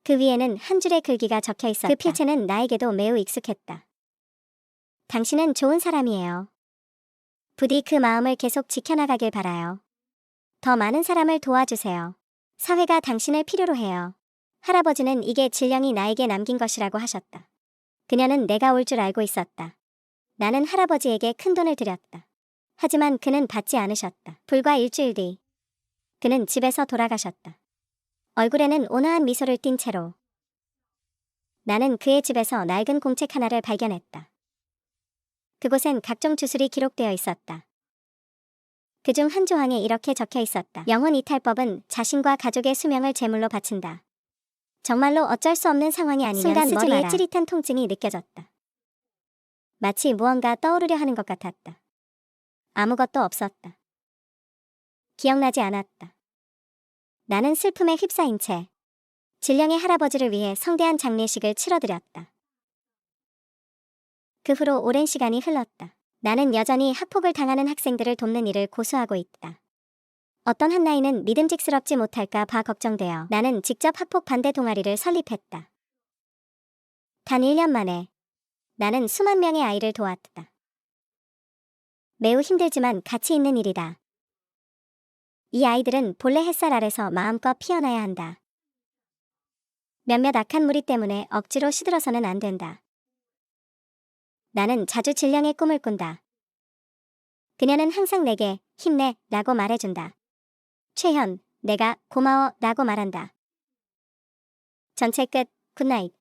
그 위에는 한 줄의 글귀가 적혀 있었다. 그 필체는 나에게도 매우 익숙했다. 당신은 좋은 사람이에요. 부디 그 마음을 계속 지켜나가길 바라요. 더 많은 사람을 도와주세요. 사회가 당신을 필요로 해요. 할아버지는 이게 진령이 나에게 남긴 것이라고 하셨다. 그녀는 내가 올 줄 알고 있었다. 나는 할아버지에게 큰 돈을 드렸다. 하지만 그는 받지 않으셨다. 불과 일주일 뒤 그는 집에서 돌아가셨다. 얼굴에는 온화한 미소를 띤 채로 나는 그의 집에서 낡은 공책 하나를 발견했다. 그곳엔 각종 주술이 기록되어 있었다. 그중 한 조항에 이렇게 적혀 있었다. 영혼 이탈법은 자신과 가족의 수명을 제물로 바친다. 정말로 어쩔 수 없는 상황이 아니면 순간 머리에 찌릿한 통증이 느껴졌다. 마치 무언가 떠오르려 하는 것 같았다. 아무것도 없었다. 기억나지 않았다. 나는 슬픔에 휩싸인 채 진령의 할아버지를 위해 성대한 장례식을 치러드렸다. 그 후로 오랜 시간이 흘렀다. 나는 여전히 학폭을 당하는 학생들을 돕는 일을 고수하고 있다. 어떤 한 나이는 믿음직스럽지 못할까 봐 걱정되어 나는 직접 학폭 반대 동아리를 설립했다. 단 1년 만에 나는 수만 명의 아이를 도왔다. 매우 힘들지만 가치 있는 일이다. 이 아이들은 본래 햇살 아래서 마음껏 피어나야 한다. 몇몇 악한 무리 때문에 억지로 시들어서는 안 된다. 나는 자주 진령의 꿈을 꾼다. 그녀는 항상 내게 힘내 라고 말해준다. 최현, 내가 고마워 라고 말한다. 전체 끝. 굿나잇.